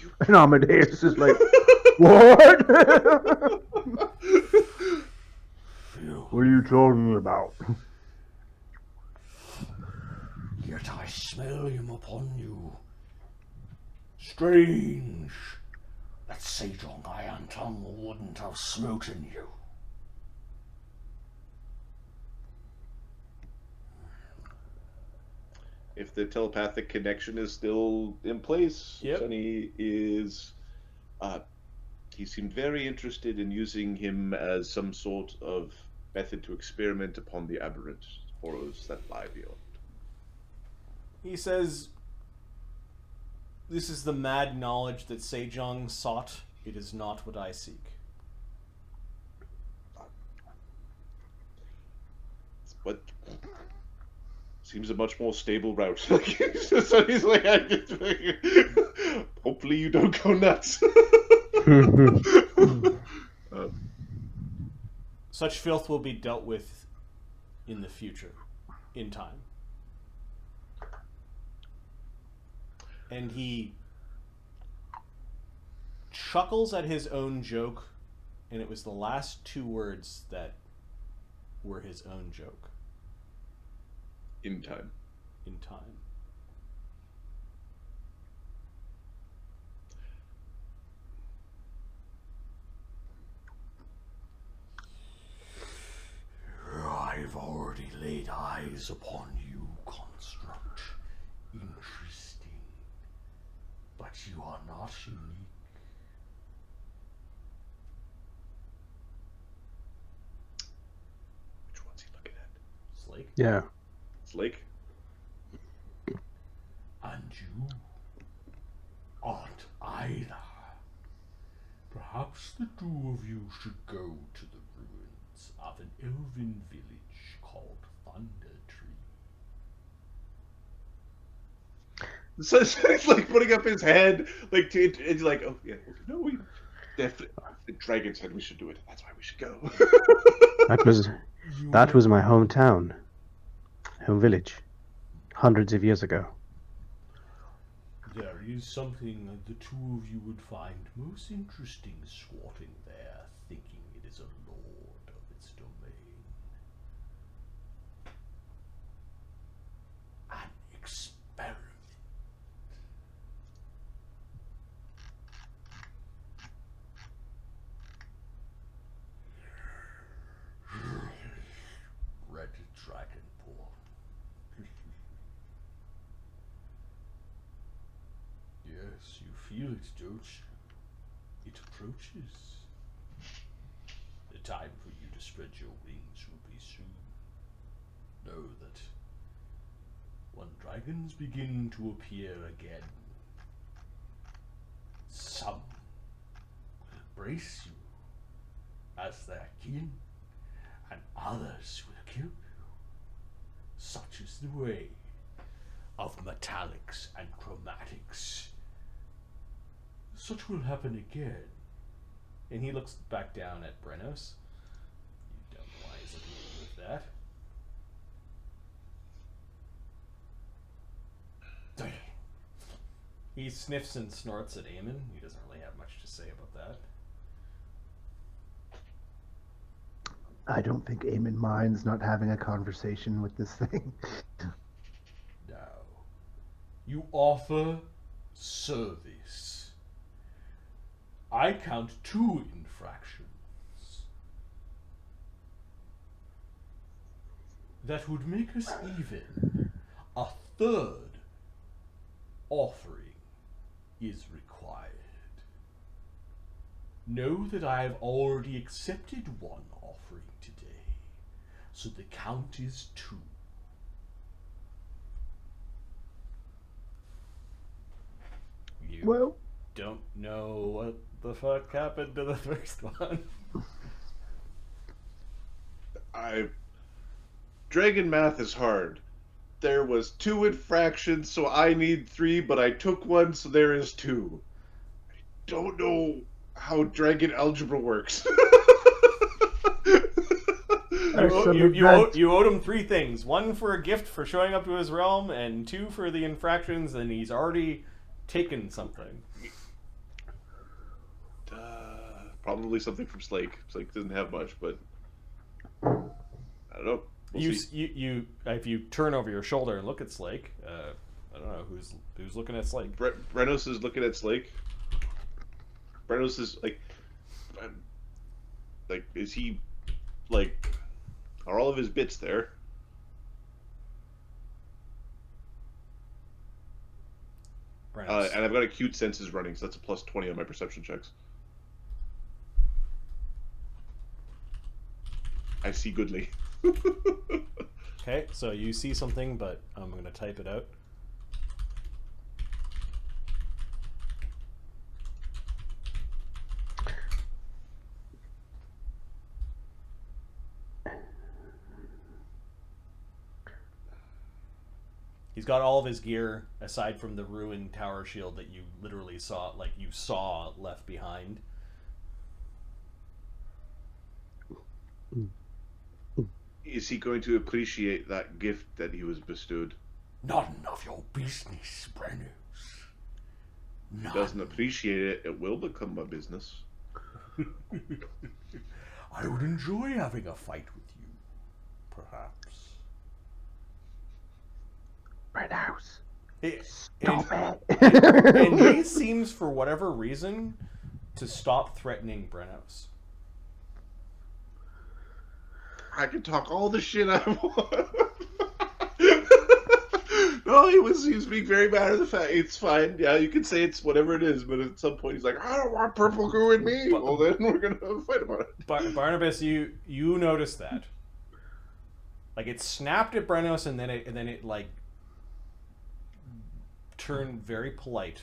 you? And Amadeus is like, what? What are you talking about? Yet I smell him upon you. Strange that Sejong Iron Tongue wouldn't have smoten you. If the telepathic connection is still in place, Yep. Sunny is. He seemed very interested in using him as some sort of method to experiment upon the aberrant horrors that lie beyond. He says, "This is the mad knowledge that Sejong sought. It is not what I seek." But seems a much more stable route. So he's like, hopefully you don't go nuts. Such filth will be dealt with in the future, in time. And he chuckles at his own joke, and it was the last two words that were his own joke. In time. In time. I've already laid eyes upon you, construct. Interesting. But you are not unique. Which one's he looking at? Slake? Yeah. Slake? And you aren't either. Perhaps the two of you should go to the ruins of an elven village called Thunder Tree. So it's like putting up his head, like it's like, oh yeah, no, we definitely. The dragon said we should do it. That's why we should go. That was my hometown, home village, hundreds of years ago. There is something that the two of you would find most interesting squatting there, thinking it is a lord of its domain. An experiment. Yes, you feel it, don't you? It approaches. The time for you to spread your wings will be soon. Know that when dragons begin to appear again, some will embrace you as their kin, and others will kill you. Such is the way of metallics and chromatics. Such will happen again. And he looks back down at Brennos. You don't know why he's looking at you with that. He sniffs and snorts at Eamon. He doesn't really have much to say about that. I don't think Eamon minds not having a conversation with this thing. Now, you offer service. I count 2 infractions. That would make us even. A 3rd offering is required. Know that I have already accepted 1 offering today, so the count is 2. You Well, don't know what the fuck happened to the first one. Dragon math is hard. There was 2 infractions, so I need 3, but I took 1, so there is 2. I don't know how dragon algebra works. You owed him 3 things. 1 for a gift for showing up to his realm, and 2 for the infractions, and he's already taken something. Probably something from Slake. Slake doesn't have much, but I don't know. We'll see. You if you turn over your shoulder and look at Slake, I don't know who's looking at Slake. Brennos is looking at Slake. Brennos is like, is he like? Are all of his bits there? And I've got acute senses running, so that's a +20 on my perception checks. I see goodly. Okay, so you see something, but I'm going to type it out. He's got all of his gear, aside from the ruined tower shield that you literally saw, left behind. Is he going to appreciate that gift that he was bestowed? None of your business, Brennos. If he doesn't appreciate it, it will become my business. I would enjoy having a fight with you, perhaps. Red House. And he seems, for whatever reason, to stop threatening Brennos. I can talk all the shit I want. No, he was being very matter of the fact. It's fine. Yeah, you can say it's whatever it is, but at some point he's like, I don't want purple goo in me. Well, then we're gonna fight about it. Barnabas, you noticed that. Like, it snapped at Brennos, and then it like turned very polite.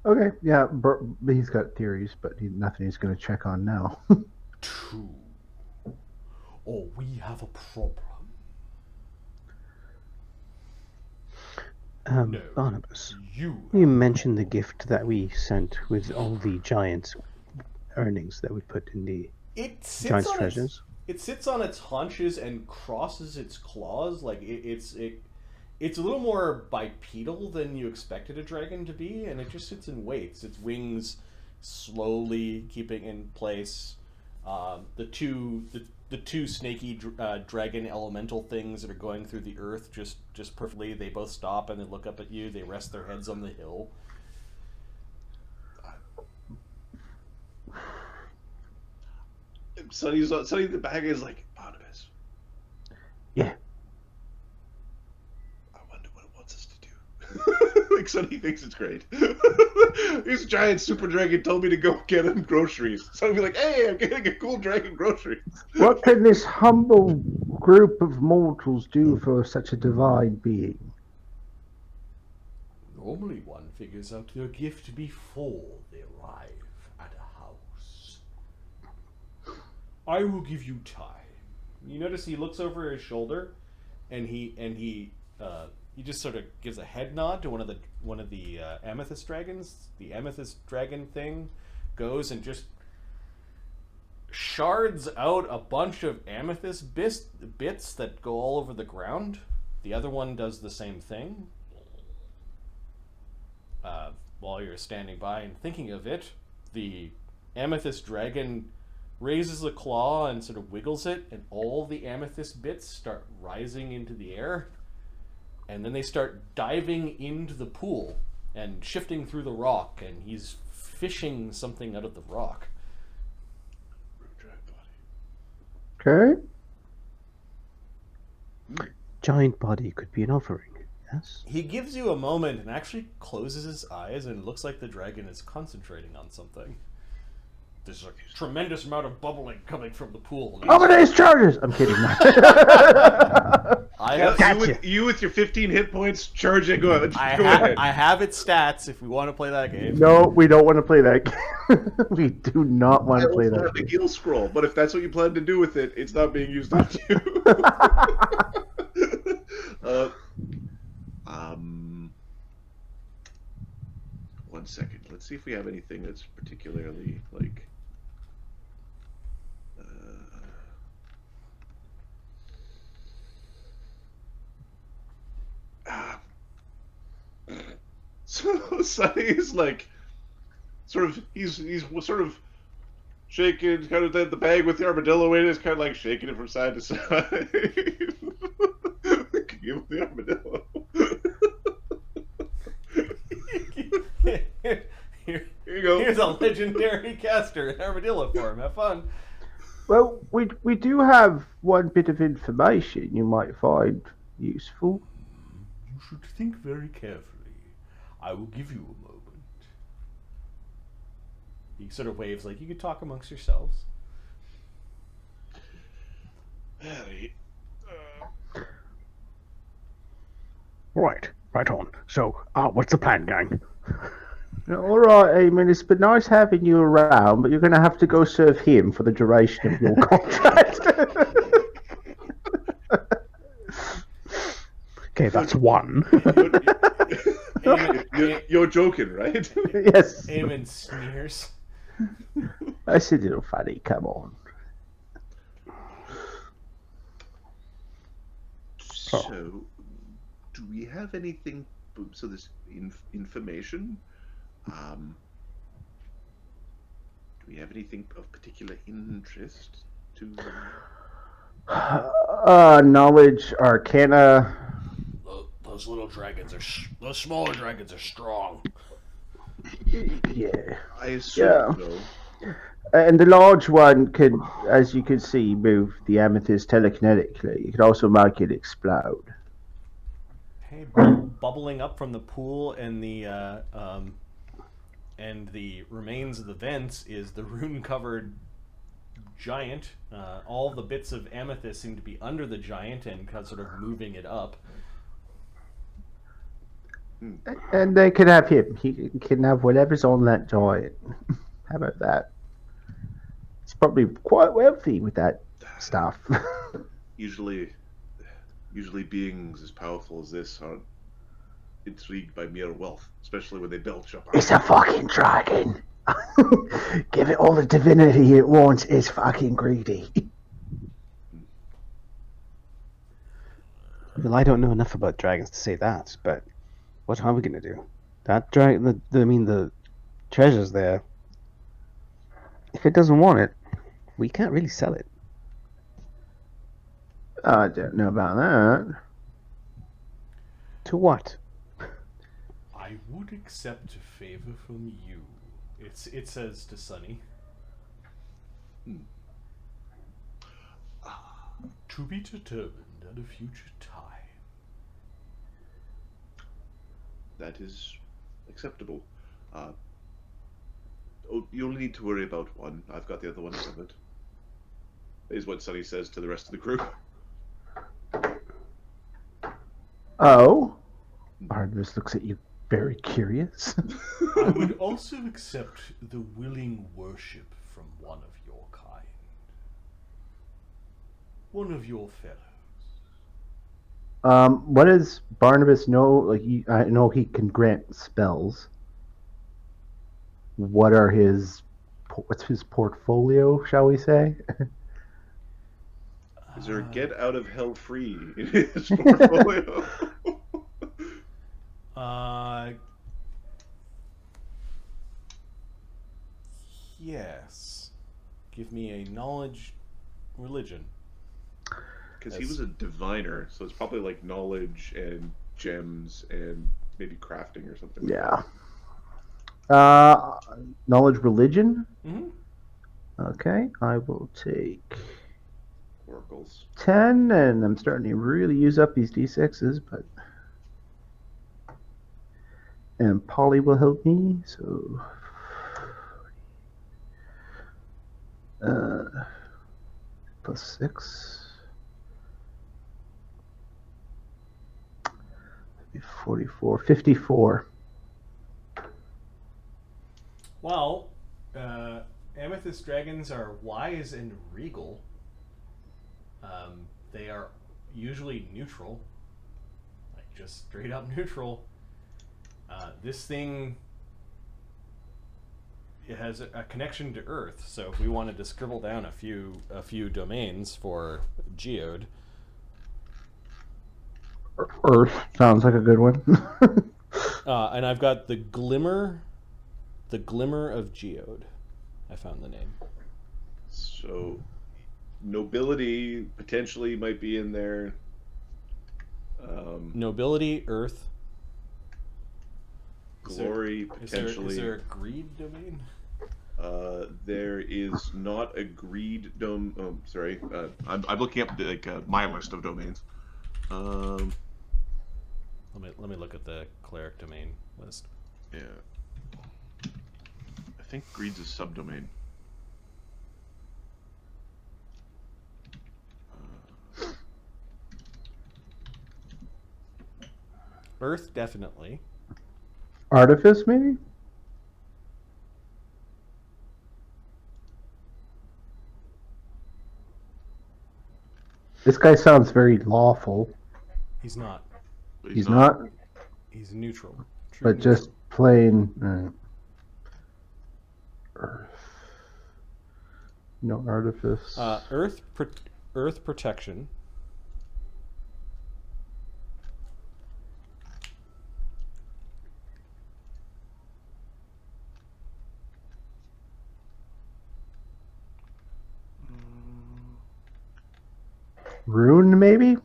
Okay, yeah, he's got theories, but nothing he's going to check on now. True. Or we have a problem. No, Barnabas, you mentioned the gift that we sent with all the giants' earnings that we put in the giants' treasures. It sits on its haunches and crosses its claws. Like it's a little more bipedal than you expected a dragon to be, and it just sits and waits. Its wings slowly keeping in place. The two snaky dragon elemental things that are going through the earth just perfectly. They both stop and they look up at you. They rest their heads on the hill. Sonny the bag is like, Barnabas. Yeah. like Sonny thinks it's great. This giant super dragon told me to go get him groceries. So I'll be like, hey, I'm getting a cool dragon groceries. What can this humble group of mortals do for such a divine being? Normally one figures out their gift before they arrive at a house. I will give you time. You notice he looks over his shoulder, and he just sort of gives a head nod to one of the Amethyst Dragons. The Amethyst Dragon thing goes and just shards out a bunch of amethyst bits that go all over the ground. The other one does the same thing. While you're standing by and thinking of it, the Amethyst Dragon raises a claw and sort of wiggles it, and all the amethyst bits start rising into the air, and then they start diving into the pool and shifting through the rock, and he's fishing something out of the rock. Okay. Giant body could be an offering. Yes. He gives you a moment and actually closes his eyes, and it looks like the dragon is concentrating on something. There's a tremendous amount of bubbling coming from the pool. Amethyst charges! I'm kidding. I have You with your 15 hit points, charge it. Go ahead. Go ahead. I have its stats if we want to play that game. No, we don't want to play that game. We do not want to play that It's game. a heal scroll, but if that's what you plan to do with it, it's not being used on you. One second. Let's see if we have anything that's particularly like. So Sonny is like, he's sort of shaking kind of the bag with the armadillo in it, is kind of like shaking it from side to side. Give him the armadillo. Here you go. Here's a legendary caster in armadillo form. Have fun. Well, we do have one bit of information you might find useful. You should think very carefully. I will give you a moment. He sort of waves like you could talk amongst yourselves. Right on. So, what's the plan, gang? All right, Eamon, it's been nice having you around, but you're going to have to go serve him for the duration of your contract. Okay, that's one. You're joking, right? Yes. Eamon sneers. That's a little funny, come on. So, do we have anything? So this information. Do we have anything of particular interest to? Knowledge, Arcana. Those little dragons those smaller dragons are strong. Yeah. I assume Yeah. so. And the large one could, as you can see, move the amethyst telekinetically. You could also make it explode. Hey, bubbling up from the pool and the remains of the vents is the rune-covered giant. All the bits of amethyst seem to be under the giant and sort of moving it up. And they could have him. He can have whatever's on that giant. How about that? It's probably quite wealthy with that stuff. Usually beings as powerful as this aren't intrigued by mere wealth, especially when they belch up. It's a fucking dragon. Give it all the divinity it wants. It's fucking greedy. Well, I don't know enough about dragons to say that, but what are we going to do? That dragon, the treasure's there. If it doesn't want it, we can't really sell it. I don't know about that. To what? I would accept a favor from you. It says to Sunny. To be determined at a future time. that is acceptable. You only need to worry about one. I've got the other one covered. Is what Sonny says to the rest of the crew. Oh, Barnabus looks at you very curious. I would also accept the willing worship from one of your kind. One of your fellows. What does Barnabus know? Like, I know he can grant spells. What's his portfolio, shall we say? Is there a get out of hell free in his portfolio? Yes. Give me a knowledge religion. Because he was a diviner, so it's probably like knowledge and gems and maybe crafting or something. Yeah. Knowledge religion? Mm-hmm. Okay, I will take Oracles. 10, and I'm starting to really use up these d6s, but... And Polly will help me, so... plus 6... 44, 54. Well, Amethyst Dragons are wise and regal. They are usually neutral. Like, just straight up neutral. This thing... It has a connection to Earth, so if we wanted to scribble down a few domains for Geode... Earth sounds like a good one. and I've got the Glimmer of Geode. I found the name. So, nobility potentially might be in there. Nobility, Earth. Glory potentially. Is there a greed domain? There is not a greed dome. Oh, sorry. I'm looking up my list of domains. Let me look at the cleric domain list. Yeah. I think greed's a subdomain. Earth, definitely. Artifice, maybe? This guy sounds very lawful. He's not. He's not? He's neutral. But just plain... Earth. No artifice. Earth protection. Rune, maybe?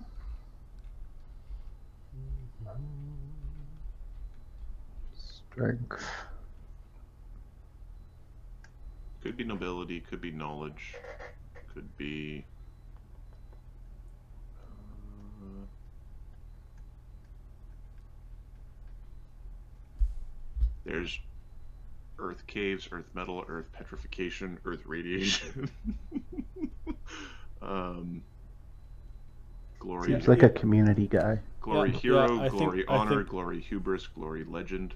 Strength. Could be nobility, could be knowledge, could be... there's earth caves, earth metal, earth petrification, earth radiation. Glory. Seems like a community guy. Glory Yeah, hero, I glory think- honor, glory hubris, glory legend.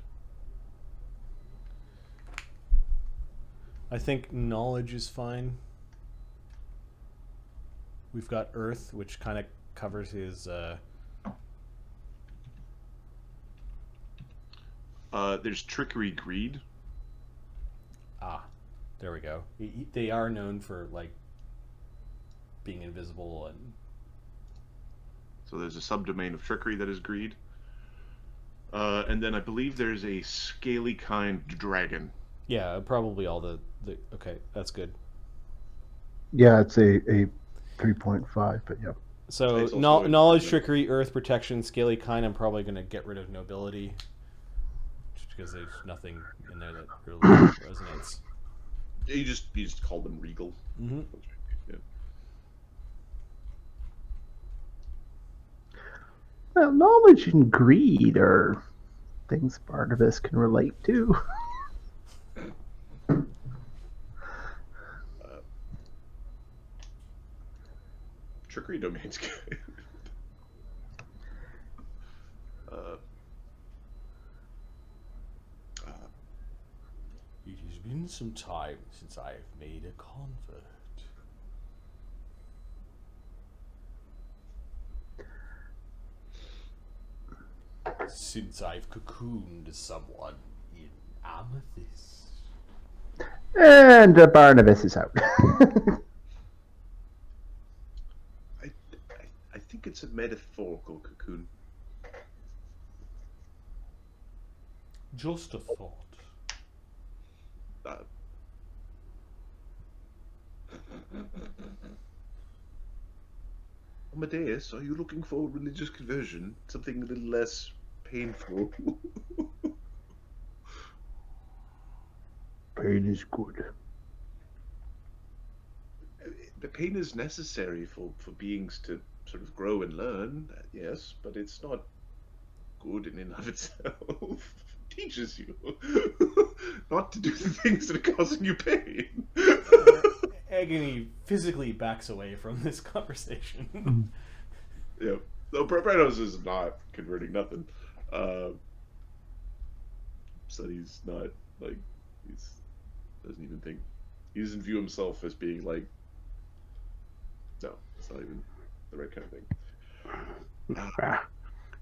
I think knowledge is fine. We've got Earth, which kind of covers his... There's trickery, greed. There we go. They are known for, like, being invisible and... So there's a subdomain of trickery that is greed. And then I believe there's a scaly kind dragon. Yeah, probably all the... Okay, that's good. Yeah, it's a 3.5, but yeah. So, It's also knowledge, improvement. trickery, Earth protection, scaly kind, I'm probably going to get rid of nobility. Just because there's nothing in there that really resonates. You just call them regal. Mm-hmm. Yeah. Well, knowledge and greed are things Barnabas can relate to. Trickery domain's good. It has been some time since I have made a convert. Since I've cocooned someone in Amethyst. And Barnabas is out. I think it's a metaphorical cocoon. Just a thought. Amadeus, are you looking for religious conversion? Something a little less painful? Pain is good. The pain is necessary for beings to sort of grow and learn, yes, but it's not good in and of itself. It teaches you not to do the things that are causing you pain. Agony physically backs away from this conversation. Yeah. No, Brennos is not converting nothing. So he's not, like, doesn't even think, he doesn't view himself as being, like, no, it's not even the right kind of thing.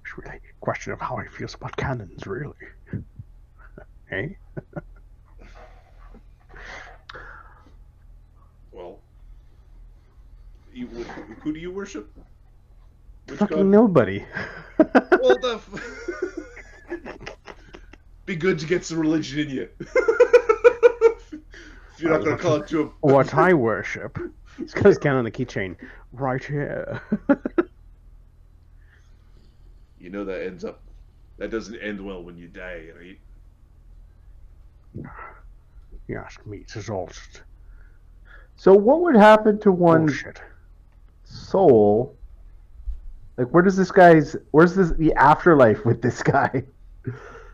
It's really a question of how he feels about cannons, really. Hey? Well, who do you worship? Which Fucking god? nobody. Well, be good to get some religion in you. If you're not going to call it to a... What I worship. It's got his can on the keychain right here. You know that doesn't end well when you die, right? You ask me, it's all just So what would happen to one's bullshit. soul? Like, where's the afterlife with this guy?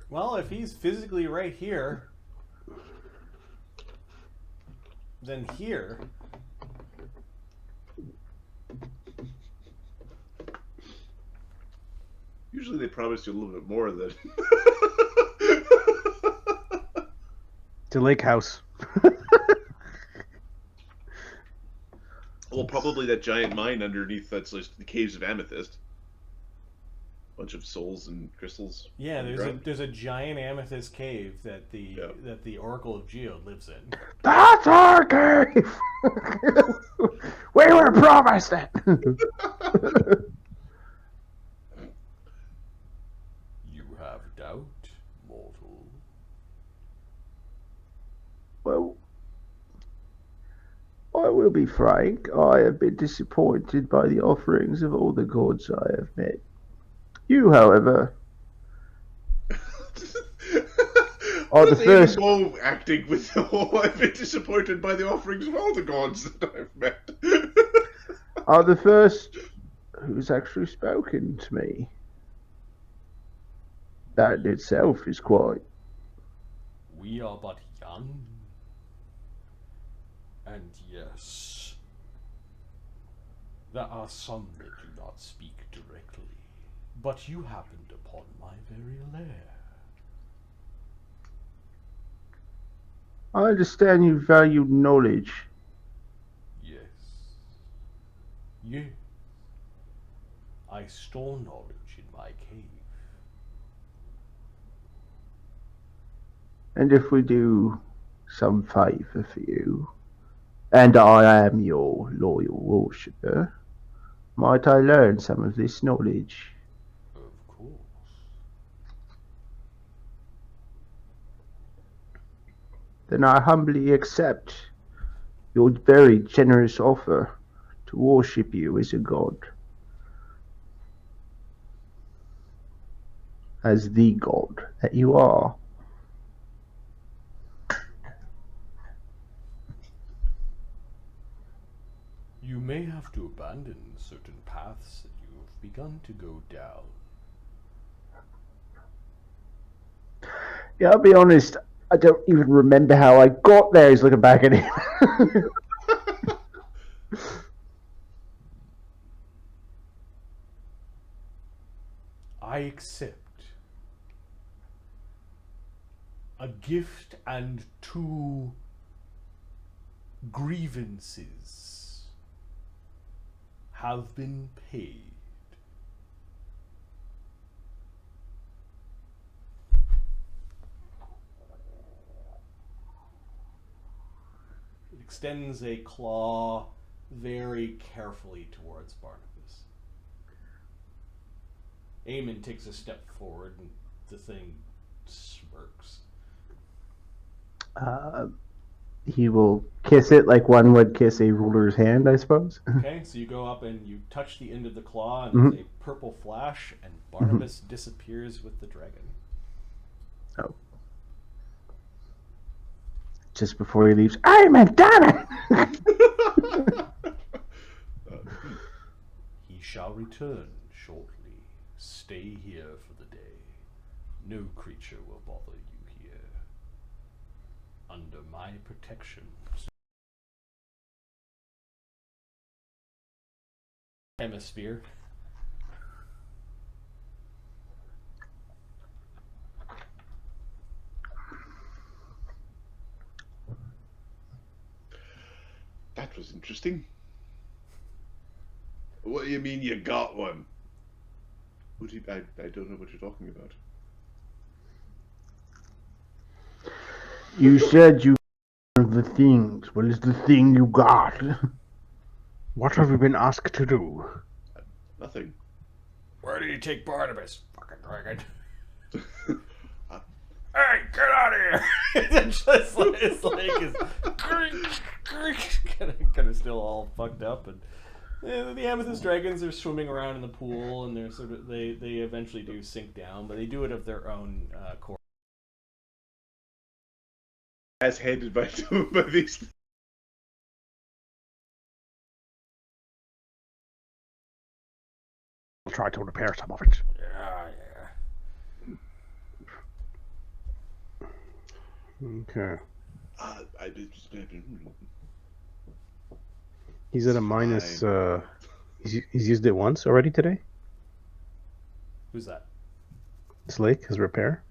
Well, if he's physically right here, then here. Usually they promise you a little bit more than... The lake house. Well, probably that giant mine underneath that's like the caves of Amethyst. Bunch of souls and crystals. Yeah, underground. there's a giant amethyst cave that the Oracle of Geode lives in. That's our cave! We were promised it! You have doubt, mortal. Well, I will be frank. I have been disappointed by the offerings of all the gods I have met. You, however, are the first. Go acting with the whole. I've been disappointed by the offerings of all the gods that I've met. Are the first who's actually spoken to me. That in itself is quite. We are but young. And yes, there are some that do not speak directly, but you happened upon my very lair. I understand you value knowledge. Yes. Yes. I store knowledge in my cave. And if we do some favor for you, and I am your loyal worshipper, might I learn some of this knowledge? Of course. Then I humbly accept your very generous offer to worship you as a god. As the god that you are. You may have to abandon certain paths that you have begun to go down. Yeah, I'll be honest. I don't even remember how I got there. He's looking back at him. I accept a gift and 2 grievances have been paid. It extends a claw very carefully towards Barnabas. Eamon takes a step forward and the thing smirks. He will kiss it like one would kiss a ruler's hand, I suppose. Okay, so you go up and you touch the end of the claw, and there's a purple flash, and Barnabas disappears with the dragon. Oh. Just before he leaves, I'm a Donna! He shall return shortly. Stay here for the day. No creature will bother you here. Under my protection. Hemisphere. That was interesting. What do you mean you got one? What do you, I don't know what you're talking about. You said you got the things. What is the thing you got? What have you been asked to do? Nothing. Where did you take Barnabas? Fucking dragon. Hey, get out of here! It's just like, it's kind of still all fucked up, and the Amethyst Dragons are swimming around in the pool, and they're sort of they eventually do sink down, but they do it of their own core. As headed by two of these. I'll try to repair some of it. Yeah. Okay. Hmm. He's at a minus. He's used it once already today. Who's that? Slake, his repair.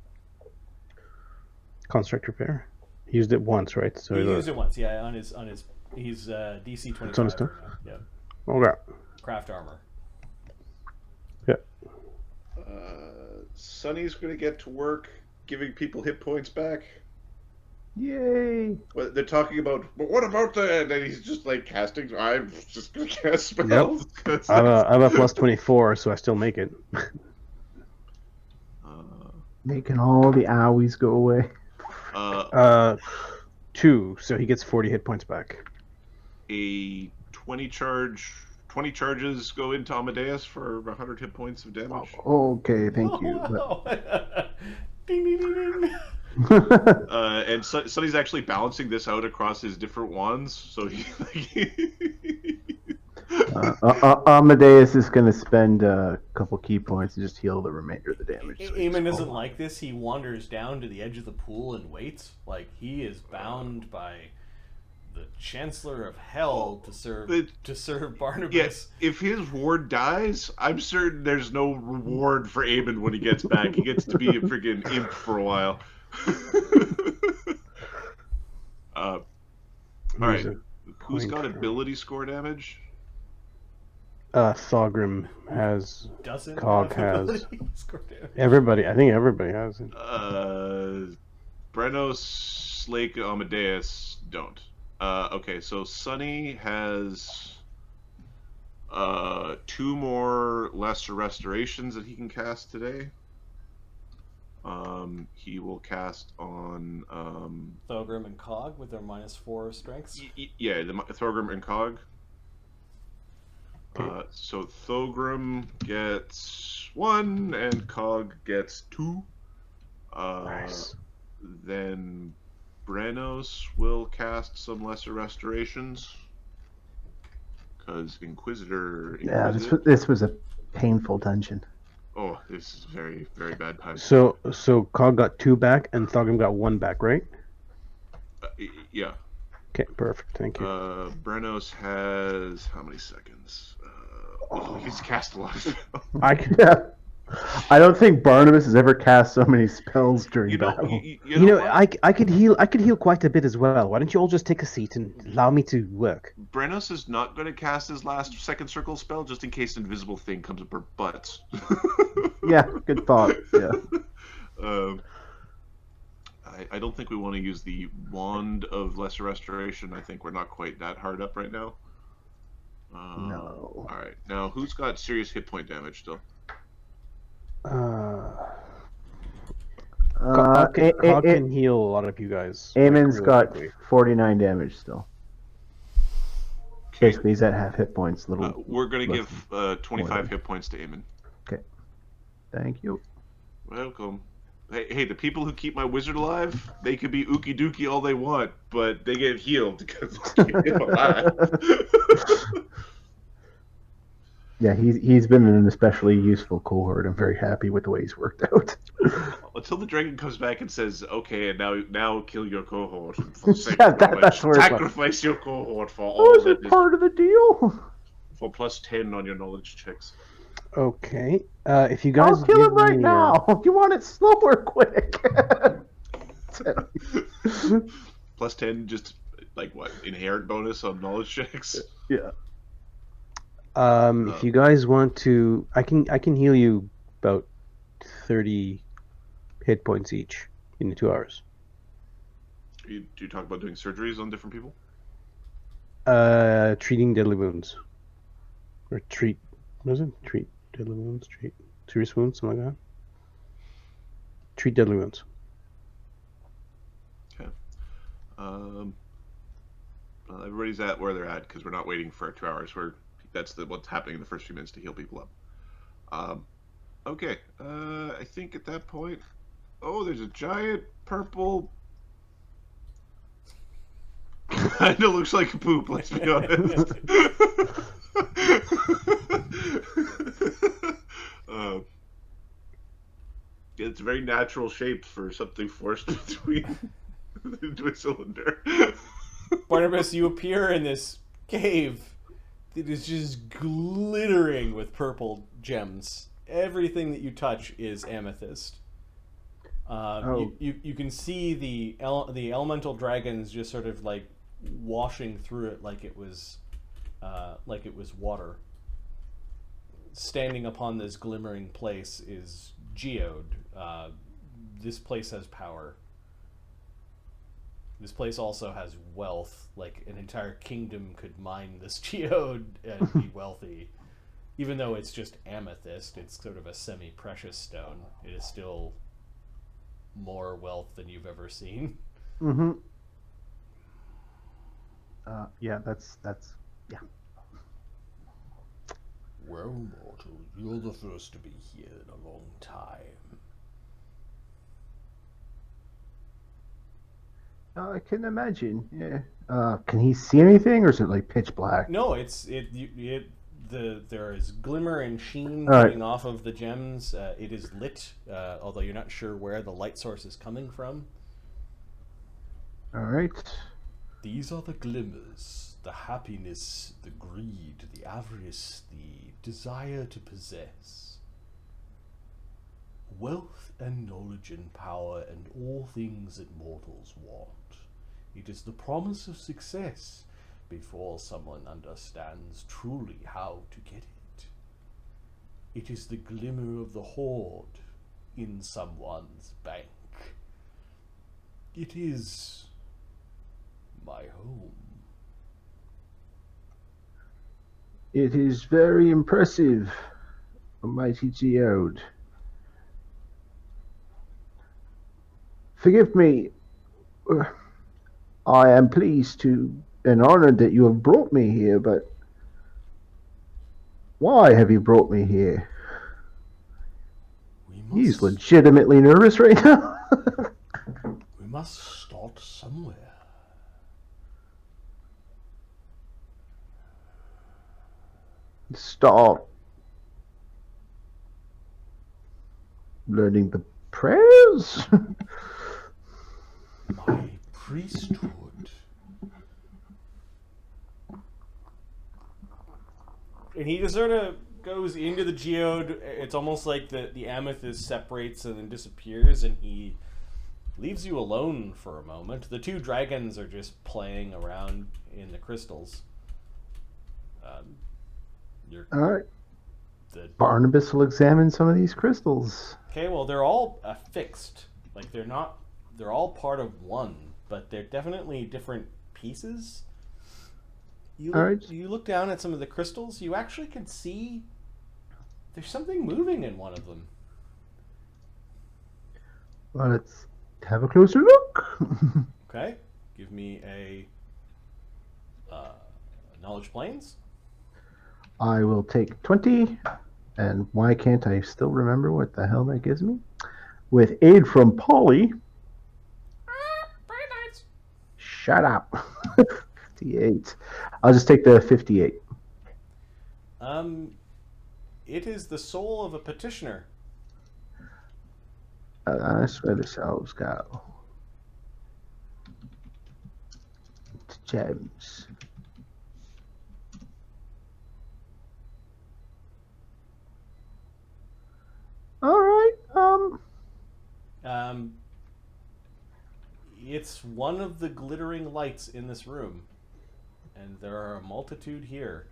Construct repair. He used it once, right? So He used it once, yeah. On his he's DC 25 It's on his turn? right now. Yeah. Okay. Craft armor. Yeah. Sonny's gonna get to work giving people hit points back. Yay! Well, they're talking about, but what about that? And he's just like casting. I'm just gonna cast spells. Yep. I have a plus 24, so I still make it. Making all the owies go away. 2, so he gets 40 hit points back. A 20 charges go into Amadeus for 100 hit points of damage. Okay, thank you. Ding ding ding ding. And Sonny's actually balancing this out across his different wands, so he. Amadeus is going to spend a couple key points to just heal the remainder of the damage. Eamon isn't like this. He wanders down to the edge of the pool and waits. Like he is bound by the Chancellor of Hell to serve Barnabas. Yes, if his ward dies, I'm certain there's no reward for Eamon when he gets back. He gets to be a friggin' imp for a while. All right, who's got ability score damage? Thogrim has. Doesn't Cog have has. ability score damage. Everybody, I think everybody has it. Brennos, Slake, Amadeus don't. Okay, so Sonny has 2 more lesser restorations that he can cast today. He will cast on Thogrim and Cog with their -4 strengths. yeah, the Thogrim and Cog. So Thogrim gets 1 and Cog gets 2. Nice. Then Brennos will cast some lesser restorations because Inquisitor. Yeah, this was a painful dungeon. Oh, this is very, very bad time. So Cog got 2 back and Thogum got 1 back, right? Yeah. Okay, perfect. Thank you. Brennos has how many seconds? He's cast a lot of spells. I can. Yeah. I don't think Barnabas has ever cast so many spells during You know, battle. you know what? I could heal. I could heal quite a bit as well. Why don't you all just take a seat and allow me to work? Brennos is not going to cast his last second circle spell just in case an invisible thing comes up her butts. Yeah, good thought. Yeah. I don't think we want to use the Wand of Lesser Restoration. I think we're not quite that hard up right now. No. Alright, now who's got serious hit point damage still? Cog can heal a lot of you guys. Eamon's got realistically. 49 damage still. Basically, he's at half hit points. We're going to less give 25 hit points to Eamon. Thank you. Welcome. Hey, the people who keep my wizard alive, they could be ookie dookie all they want, but they get healed because they keep him alive. Yeah, he's been an especially useful cohort. I'm very happy with the way he's worked out. Until the dragon comes back and says, "Okay, and now kill your cohort for the sake Yeah, of that's where it's like, sacrifice your cohort for oh, all is that it is part of the deal? for plus 10 on your knowledge checks." Okay. If you guys I'll kill give him right me, now. You want it slow or quick? Plus 10, just like what? Inherent bonus on knowledge checks? Yeah. If you guys want to, I can heal you about 30 hit points each in the 2 hours. Do you talk about doing surgeries on different people? Treating deadly wounds, or treat deadly wounds, treat serious wounds, something like that. Treat deadly wounds. Okay. Well, everybody's at where they're at because we're not waiting for 2 hours. That's what's happening in the first few minutes to heal people up. Okay. I think at that point, there's a giant purple. Kind of looks like a poop. Let's be honest. It's a very natural shape for something forced into a cylinder. Barnabas, you appear in this cave that is just glittering with purple gems. Everything that you touch is amethyst. You can see the elemental dragons just sort of like washing through it like it was water. Standing upon this glimmering place is Geode. This place has power. This place also has wealth. Like an entire kingdom could mine this geode and be wealthy. Even though it's just amethyst, it's sort of a semi-precious stone. It is still more wealth than you've ever seen. Mm-hmm. Yeah, that's yeah. Well, mortal, you're the first to be here in a long time. I can imagine. Yeah. Can he see anything, or is it like pitch black? No, there is glimmer and sheen All right. coming off of the gems. It is lit, although you're not sure where the light source is coming from. All right. These are the glimmers, the happiness, the greed, the avarice, the desire to possess. Wealth and knowledge and power and all things that mortals want. It is the promise of success before someone understands truly how to get it. It is the glimmer of the hoard in someone's bank. It is my home. It is very impressive, mighty Geode. Forgive me. I am pleased to and honored that you have brought me here, but why have you brought me here? He's legitimately nervous right now. We must start somewhere. Stop. learning the prayers. My priesthood. And he just sort of goes into the geode. It's almost like the amethyst separates and then disappears, and he leaves you alone for a moment. The two dragons are just playing around in the crystals. All right. The, Barnabus will examine some of these crystals. okay, well, they're all fixed. Like, they're all part of one, but they're definitely different pieces. You look down at some of the crystals, you actually can see there's something moving in one of them. Well, let's have a closer look. Okay, give me a knowledge planes. I will take 20, and why can't I still remember what the hell that gives me? With aid from Polly. Very nice. Shut up. 58. I'll just take the 58. It is the soul of a petitioner. That's where the selves go. It's gems. All right. It's one of the glittering lights in this room, and there are a multitude here.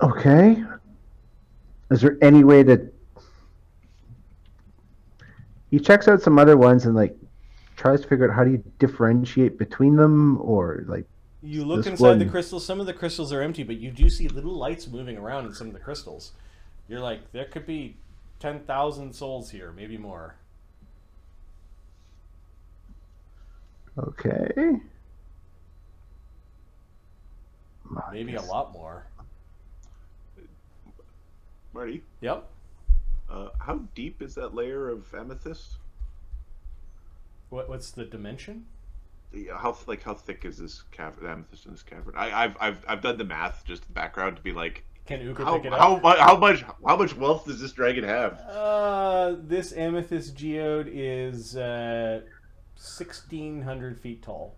Okay. Is there any way that he checks out some other ones and like tries to figure out how do you differentiate between them, or like You look this inside the one- crystals. Some of the crystals are empty, but you do see little lights moving around in some of the crystals. You're like, there could be 10,000 souls here, maybe more. Okay. Maybe a lot more. Marty, Yep. how deep is that layer of amethyst? What's the dimension? Yeah, how thick is this amethyst in this cavern? I've done the math, just the background, to be like, Can Uka how pick it up? how much wealth does this dragon have? This amethyst geode is 1,600 feet tall.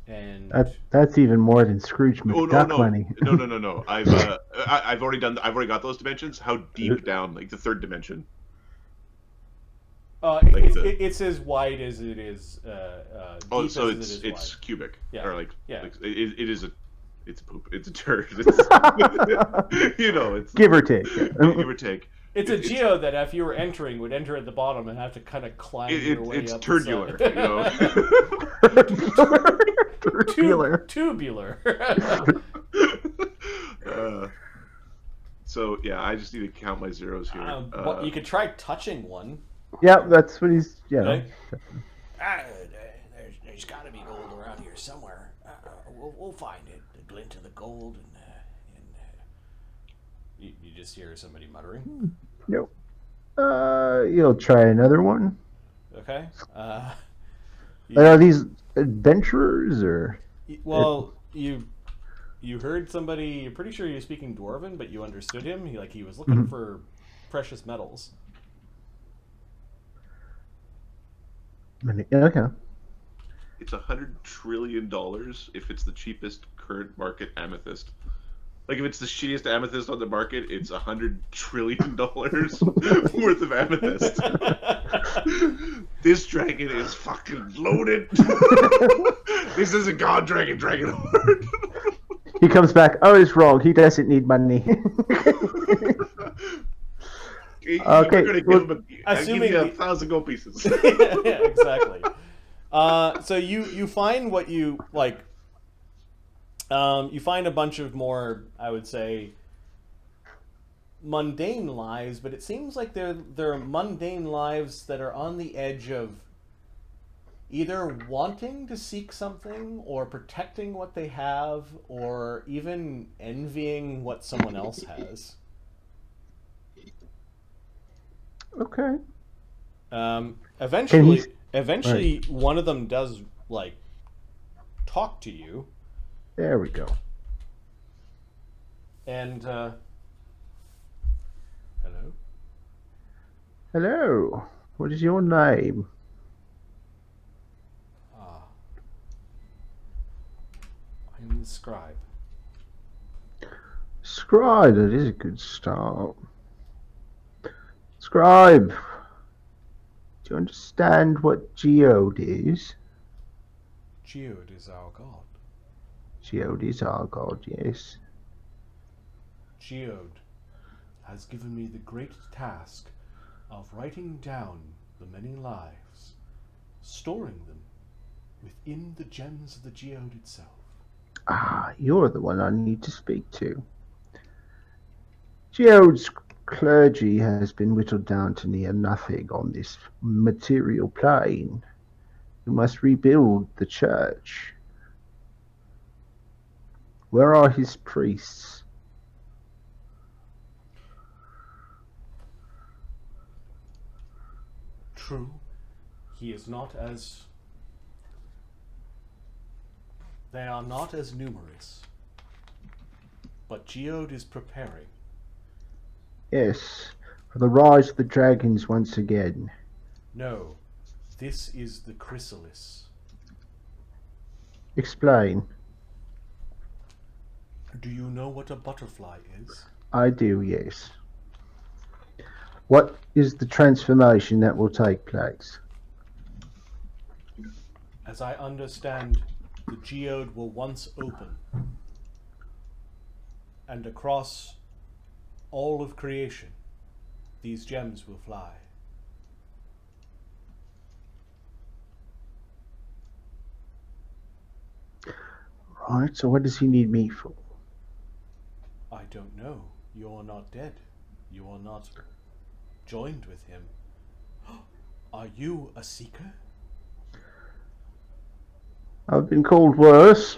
And That's even more than Scrooge Oh McDuck no money. no! I've already got those dimensions. How deep down, like the third dimension? it's as wide as it is. Oh, deep so as it is it's wide. cubic, Yeah. or like, Yeah. like it is it's a poop. It's a turd. It's, you know, it's Give or take. give or take. It's a geode that if you were entering, would enter at the bottom and have to kind of climb your way It's up. turdular, the side. you know. Tubular. Tubular. So yeah, I just need to count my zeros here. But you could try touching one. Yeah, that's what he's. Yeah. Okay. There's got to be gold around here somewhere. We'll find it. The glint of the gold and You just hear somebody muttering. Nope. You'll try another one. Okay. Are these adventurers or? Well, you heard somebody. You're pretty sure you're speaking Dwarven, but you understood him. He was looking for precious metals. Okay. It's $100 trillion if it's the cheapest current market amethyst. Like if it's the shittiest amethyst on the market, it's $100 trillion worth of amethyst. This dragon is fucking loaded. This is a god dragon, Dragonheart. He comes back. Oh, he's wrong. He doesn't need money. Okay, Okay, you're gonna give him I'll give you 1,000 gold pieces. Yeah, exactly. So you find what you like. You find a bunch of more, I would say, mundane lives, but it seems like they're mundane lives that are on the edge of either wanting to seek something or protecting what they have or even envying what someone else has. Okay. Eventually one of them does like talk to you. There we go. And Hello. What is your name? Ah. I am the scribe. Scribe, that is a good start. Scribe, do you understand what geode is? Geode is our god. Geode is our god, yes. Geode has given me the great task of writing down the many lives, storing them within the gems of the geode itself. Ah, you're the one I need to speak to. Geode's clergy has been whittled down to near nothing on this material plane. You must rebuild the church. Where are his priests? True, he is not as... They are not as numerous. But Geode is preparing. Yes, for the rise of the dragons once again. No, this is the chrysalis. Explain. Do you know what a butterfly is? I do, yes. What is the transformation that will take place? As I understand, the geode will once open, and across all of creation, these gems will fly. Right, so what does he need me for? I don't know. You're not dead. You are not joined with him. Are you a seeker? I've been called worse.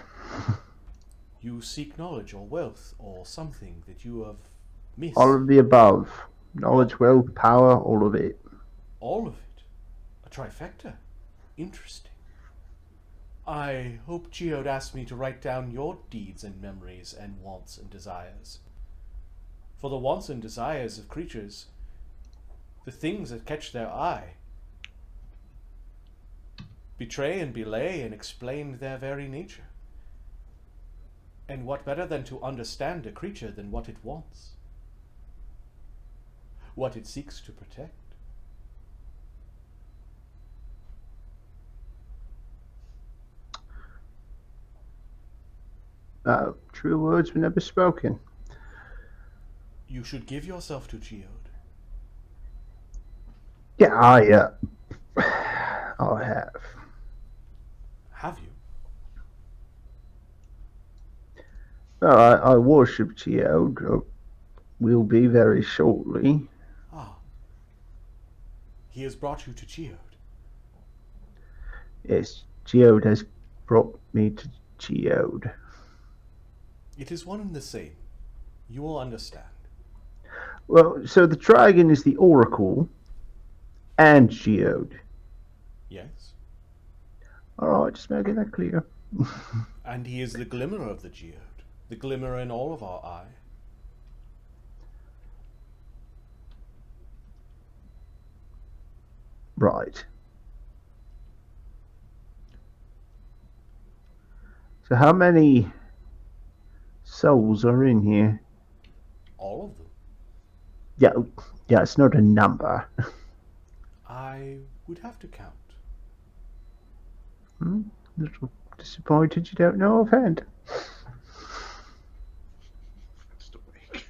You seek knowledge or wealth or something that you have missed. All of the above. Knowledge, wealth, power, all of it. All of it. A trifecta. Interesting. I hope Geode asked me to write down your deeds and memories and wants and desires. For the wants and desires of creatures, the things that catch their eye, betray and belay and explain their very nature. And what better than to understand a creature than what it wants? What it seeks to protect? True words were never spoken. You should give yourself to Geode. Yeah, I have. Have you? Well, I worship Geode. Will be very shortly. Ah. He has brought you to Geode. Yes, Geode has brought me to Geode. It is one and the same. You will understand. Well, so the dragon is the oracle and Geode. Yes? Alright, just making that clear. And he is the glimmer of the Geode. The glimmer in all of our eye. Right. So how many souls are in here? All of them. Yeah, it's not a number. I would have to count. Little disappointed you don't know offhand. Just awake.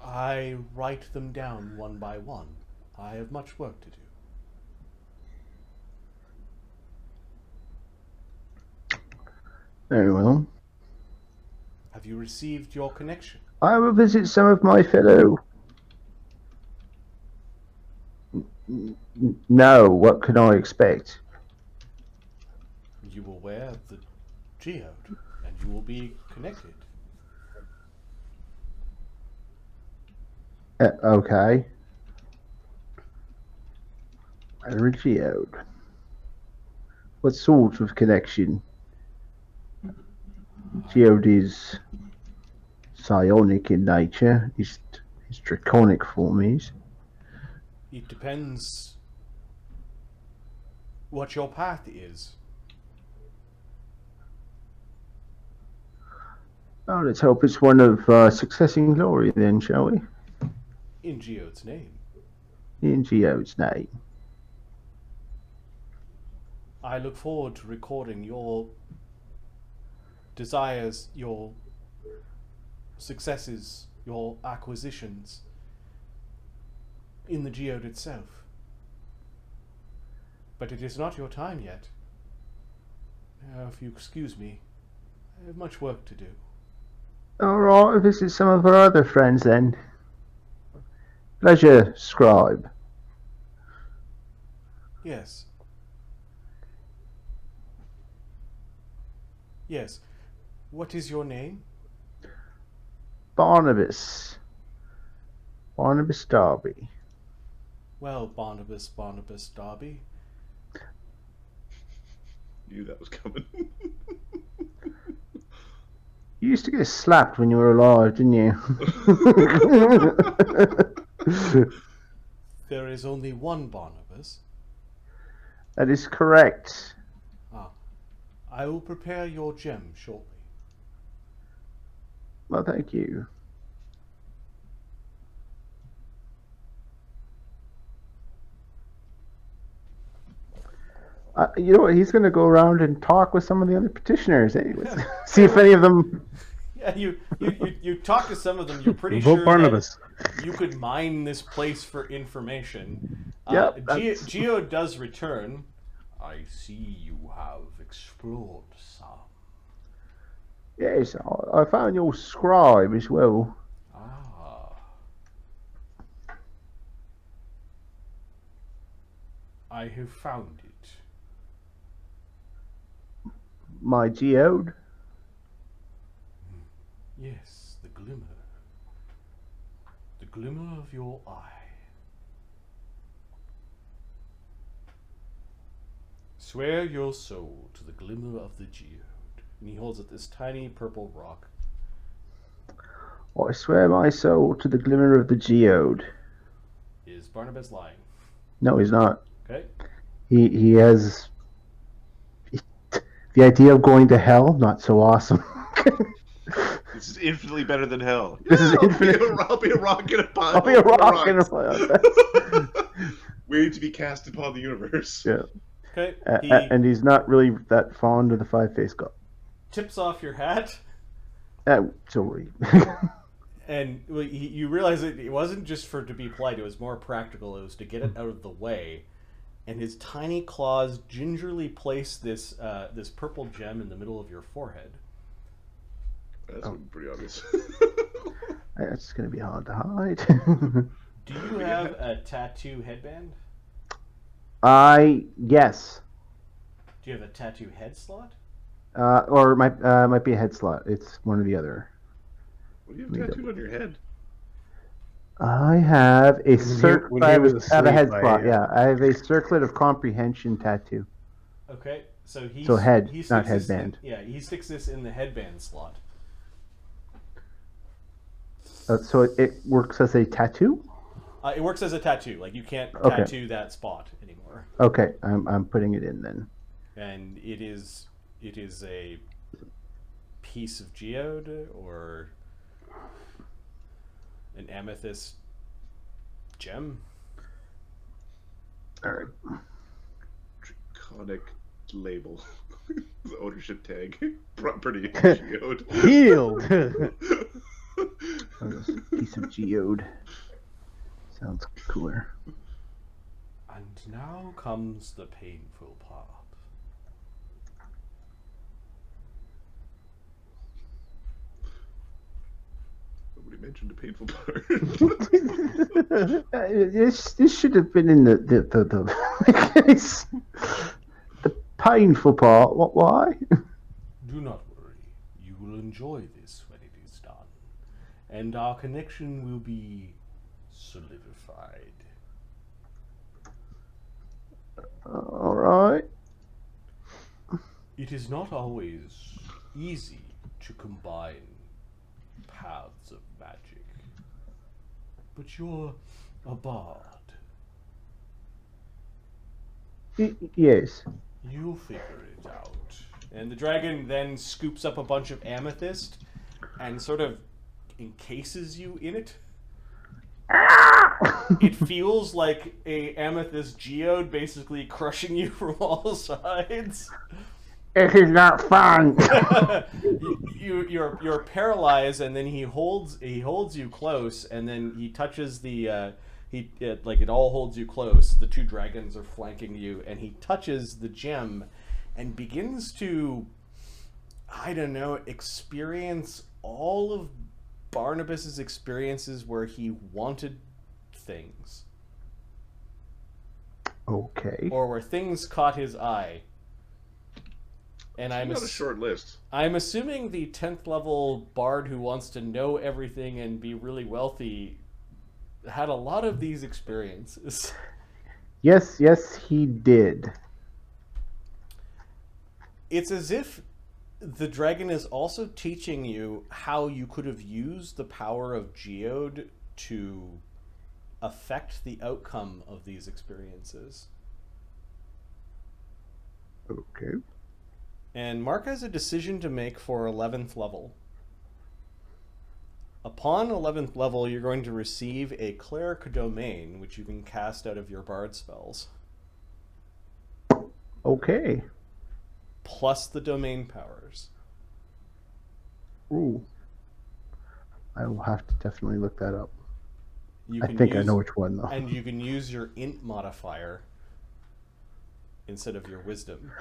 I write them down one by one. I have much work to do. Very well. Have you received your connection? I will visit some of my fellow. No, what can I expect? You will wear the Geode, and you will be connected. Okay. A Geode. What sort of connection? Geode is psionic in nature. His draconic form is. It depends what your path is. Oh, let's hope it's one of success and glory then, shall we? In Geode's name. In Geode's name. I look forward to recording your desires, your successes, your acquisitions in the Geode itself. But it is not your time yet. If you excuse me, I have much work to do. Alright, visit some of our other friends then. Pleasure, scribe. Yes. Yes. What is your name? Barnabus. Barnabus Darby. Well, Barnabus Darby. Knew that was coming. You used to get slapped when you were alive, didn't you? There is only one Barnabas. That is correct. Ah. I will prepare your gem shortly. Well, thank you. You know what? He's going to go around and talk with some of the other petitioners, anyways. See if any of them. Yeah, you talk to some of them. You're pretty Vote sure Barnabas. that you could mine this place for information. Yep, that's- Geo does return. I see you have explored some. Yes, I found your scribe as well. Ah. I have found it. My geode. Yes, the glimmer. The glimmer of your eye. Swear your soul to the glimmer of the geode. And he holds up this tiny purple rock. I swear my soul to the glimmer of the geode. Is Barnabas lying? No, he's not. Okay. He has the idea of going to hell. Not so awesome. This is infinitely better than hell. This is Yeah, infinite- I'll be a rock in a pile. I'll be a full of rock in a rocks. fire. Waiting to be cast upon the universe. Yeah. Okay. He And he's not really that fond of the five-faced god. tips off your hat, Sorry. and you realize it wasn't just to be polite. It was more practical. It was to get it out of the way. And his tiny claws gingerly place this purple gem in the middle of your forehead. That's pretty obvious. That's going to be hard to hide. Do you have a tattoo headband? Yes. Do you have a tattoo head slot? Or might be a head slot. It's one or the other. What do you have tattooed on your head? I have a circlet. when I he have, was I have a head asleep, slot. Yeah, I have a circlet of comprehension tattoo. Okay, so he head, he sticks not this in- headband. yeah, he sticks this in the headband slot. So it works as a tattoo. It works as a tattoo. Like you can't Okay. tattoo that spot anymore. Okay, I'm putting it in then. And it is a piece of geode or an amethyst gem. All right. Draconic label. The ownership tag. Property geode. Healed. Oh, this piece of geode. Sounds cooler. And now comes the painful part. Nobody mentioned the painful part. This should have been in the the painful part. What? Why? Do not worry. You will enjoy this when it is done. And our connection will be solidified. All right. It is not always easy to combine paths of magic. But you're a bard. Yes. You'll figure it out. And the dragon then scoops up a bunch of amethyst and sort of encases you in it. It feels like a amethyst geode basically crushing you from all sides. It is not fun. You're paralyzed, and then he holds you close, and then he touches it all holds you close. The two dragons are flanking you, and he touches the gem, and begins to, I don't know, experience all of Barnabas's experiences where he wanted things, Okay. or where things caught his eye. And It's not a short list. I'm assuming the 10th level bard who wants to know everything and be really wealthy had a lot of these experiences. Yes, he did. It's as if the dragon is also teaching you how you could have used the power of Geode to affect the outcome of these experiences. Okay. And Mark has a decision to make for 11th level. Upon 11th level, you're going to receive a cleric domain, which you can cast out of your bard spells, Okay. plus the domain powers. Ooh. I will have to definitely look that up. You I can think I use- know which one, though. And you can use your int modifier instead of your wisdom.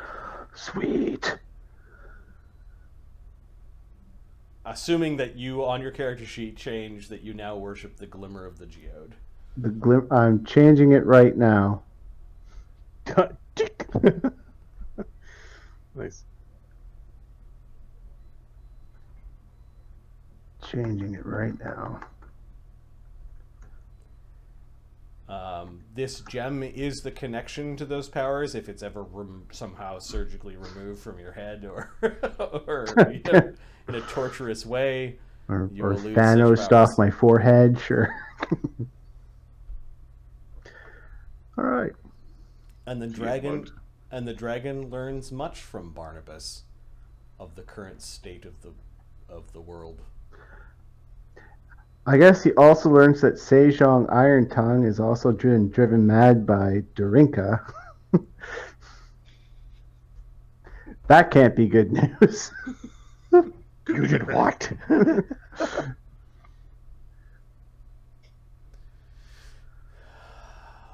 Sweet. Assuming that you, on your character sheet, change that you now worship the Glimmer of the Geode. I'm changing it right now. Nice. Changing it right now. This gem is the connection to those powers if it's ever somehow surgically removed from your head or, or in a torturous way. Or You will lose such Thanos off powers. my forehead, sure. All right. And the He is dragon bugged. and the dragon learns much from Barnabas of the current state of the world. I guess he also learns that Sejong Iron Tongue is also driven mad by Dorinka. That can't be good news. You did what?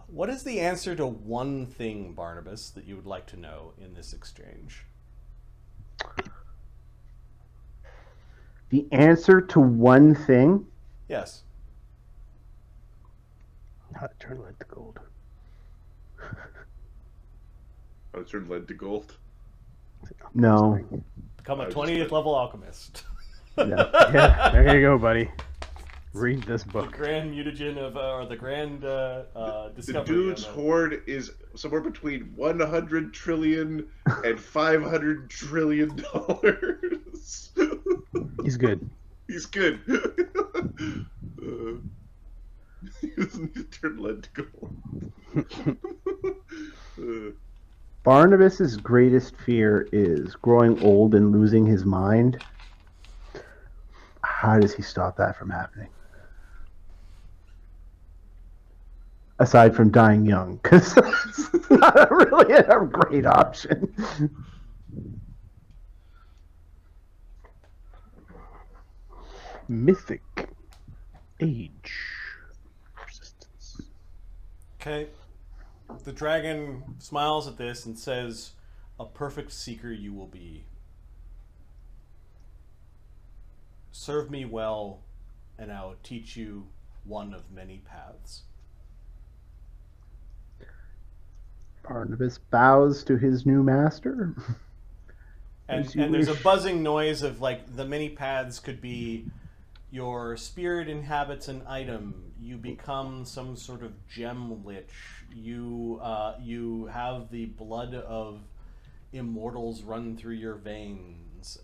What is the answer to one thing, Barnabas, that you would like to know in this exchange? The answer to one thing? Yes. How to turn lead to gold. I was turned lead to gold. No. Become a I just 20th read- level alchemist. Yeah. Yeah, there you go, buddy. Read this The book. grand mutagen of, or the grand The discovery. dude's of, hoard is somewhere between 100 trillion and 500 trillion dollars. He's good. He's good. He doesn't need to turn lead to gold. Barnabas's greatest fear is growing old and losing his mind. How does he stop that from happening? Aside from dying young, because that's not really a great option. Mythic. Age. Resistance. Okay. The dragon smiles at this and says, "A perfect seeker you will be. Serve me well, and I will teach you one of many paths." Barnabas bows to his new master. And, As you and there's a wish. buzzing noise of like the many paths could be your spirit inhabits an item, you become some sort of gem lich, you have the blood of immortals run through your veins,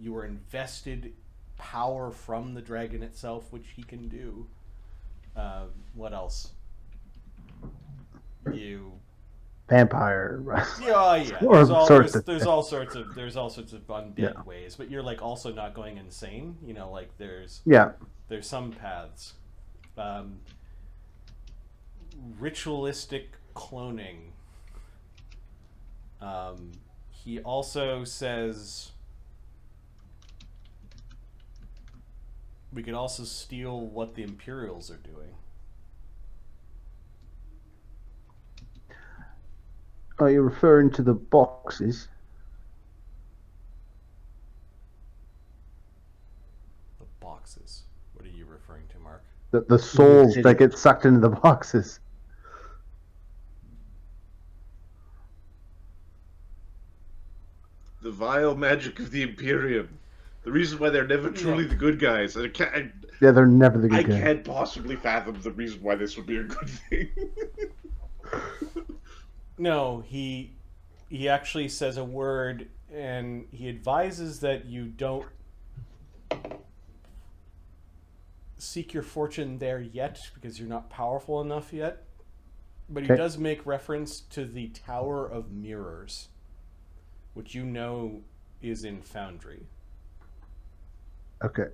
you are invested power from the dragon itself, which he can do. What else? You vampire. Yeah. Or sorts of- There's all sorts of undead Yeah. ways, but you're like also not going insane. You know, like there's Yeah. some paths. Ritualistic cloning. He also says we could also steal what the Imperials are doing. Are you referring to the boxes? The boxes. What are you referring to, Mark? The souls city. that get sucked into the boxes. The vile magic of the Imperium. The reason why they're never truly the good guys. Yeah, they're never the I good guy. can't possibly fathom the reason why this would be a good thing. No, he actually says a word, and he advises that you don't seek your fortune there yet because you're not powerful enough yet. But he Okay. does make reference to the Tower of Mirrors, which you know is in Foundry. Okay.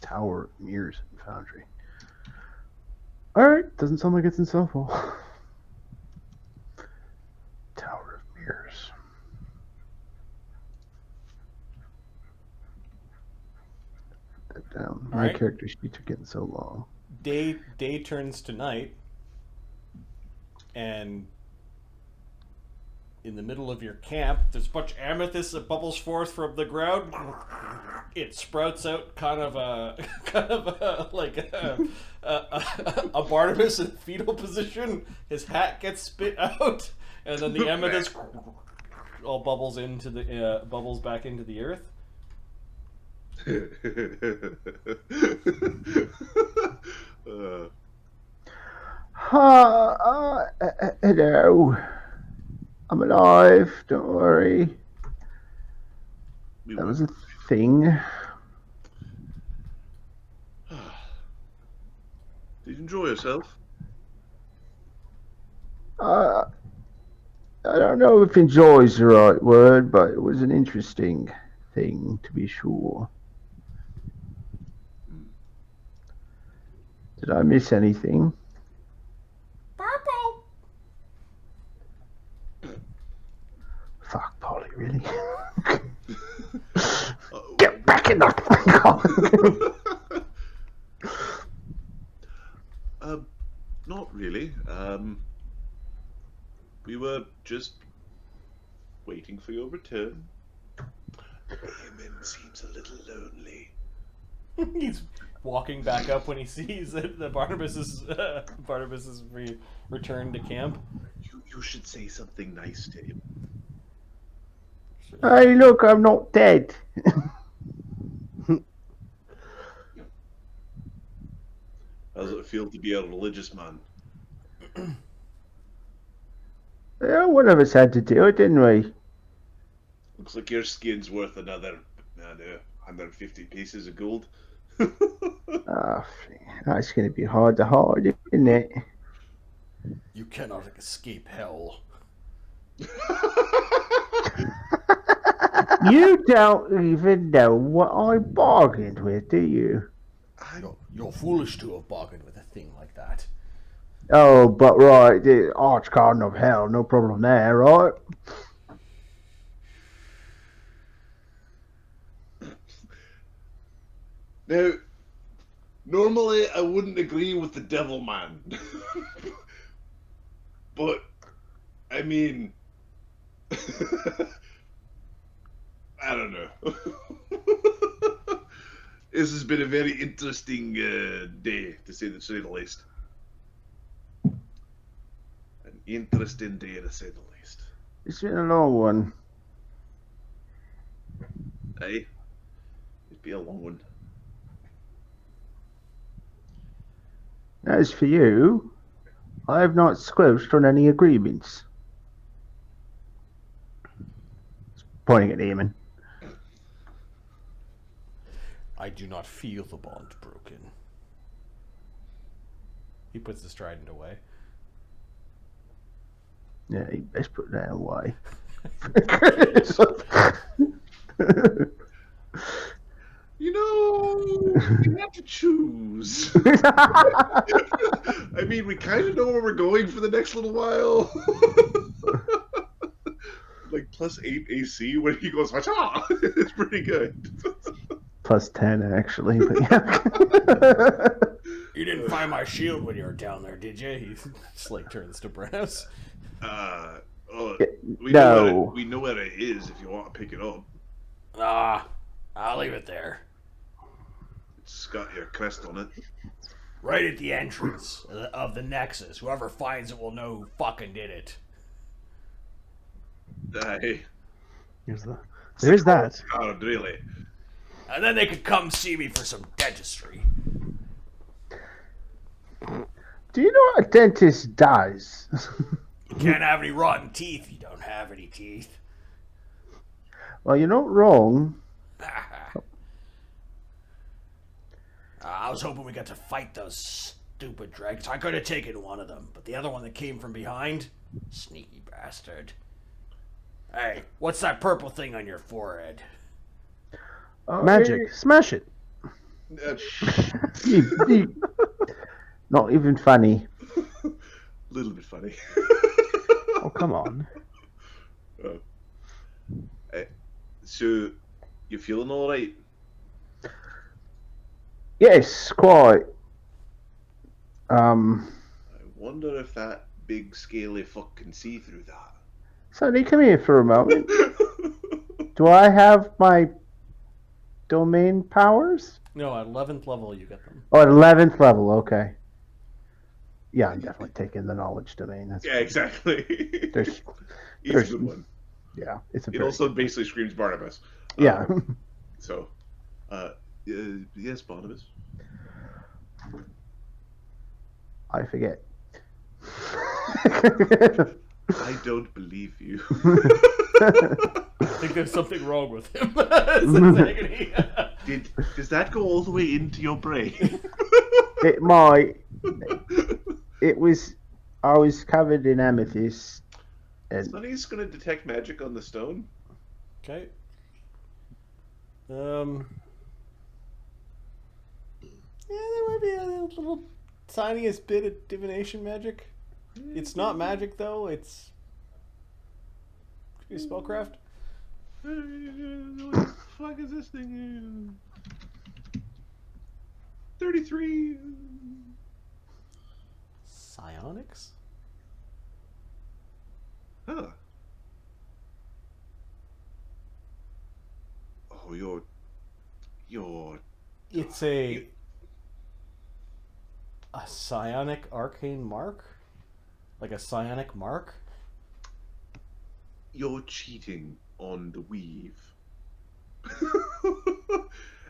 Tower, Mirrors, and Foundry. Alright, doesn't sound like it's in Southwall. Tower of Mirrors. Put that down. My Alright. character sheets are getting so long. Day turns to night, and in the middle of your camp, there's a bunch of amethyst that bubbles forth from the ground. It sprouts out kind of like a Barnabus in fetal position. His hat gets spit out, and then the amethyst all bubbles into the bubbles back into the earth. Hello. I'm alive, don't worry. That was a thing. Did you enjoy yourself? I don't know if enjoy is the right word, but it was an interesting thing, to be sure. Did I miss anything? Purple. Fuck, Polly, really? Get back in the Not really. We were just waiting for your return. Eamon seems a little lonely. He's walking back up when he sees that Barnabas is returned to camp. You should say something nice to him. Hey, look, I'm not dead. How does it feel to be a religious man? Yeah, one of us had to do it, didn't we? Looks like your skin's worth another, I don't know, 150 pieces of gold. Oh, that's going to be hard to hide, isn't it? You cannot escape hell. You don't even know what I bargained with, do you? You're foolish to have bargained with a thing like that. Oh, but right, the Archcardinal of Hell, no problem there, right? Now, normally I wouldn't agree with the devil man. But, I mean, I don't know. This has been a very interesting day, to say the least. An interesting day, to say the least. It's been a long one. Aye, it'd be a long one. As for you, I have not squelched on any agreements. Pointing at Eamon. I do not feel the bond broken. He puts his trident away. Yeah, you best put that away. You know, you have to choose. I mean, we kind of know where we're going for the next little while. Like +8 AC when he goes, "Hacha!" It's pretty good. +10 actually, but yeah. You didn't find my shield when you were down there, did you? He Slake turns to Brennos. We know where it is if you want to pick it up. I'll leave it there. It's got your crest on it. Right at the entrance of the Nexus. Whoever finds it will know who fucking did it. Hey, There's that. God, really? And then they could come see me for some dentistry. Do you know what a dentist does? You can't have any rotten teeth if you don't have any teeth. Well, you're not wrong. I was hoping we got to fight those stupid dragons. I could have taken one of them, but the other one that came from behind? Sneaky bastard. Hey, what's that purple thing on your forehead? Magic. Smash it. Not even funny. Little bit funny. Oh, come on. So, you feeling all right? Yes, quite. I wonder if that big scaly fuck can see through that. Sonny, come here for a moment. Do I have my domain powers? No, at 11th level you get them. Oh, at 11th level, okay. Yeah, I'm definitely taking the knowledge domain. That's Yeah, exactly. There's He's a good one. Yeah, it's a It very also basically screams Barnabus. yeah. So, yes, Barnabas. I forget. I don't believe you. I think there's something wrong with him. Says Agony. Does that go all the way into your brain? It might. It was. I was covered in amethyst. And Sonny's gonna detect magic on the stone. Okay. Yeah, there might be a little tiniest bit of divination magic. It's not magic though. It's could be spellcraft. What the fuck is this thing? 33. Psionics. Huh. Oh, you're. It's a psionic arcane mark, like a psionic mark. You're cheating on the weave,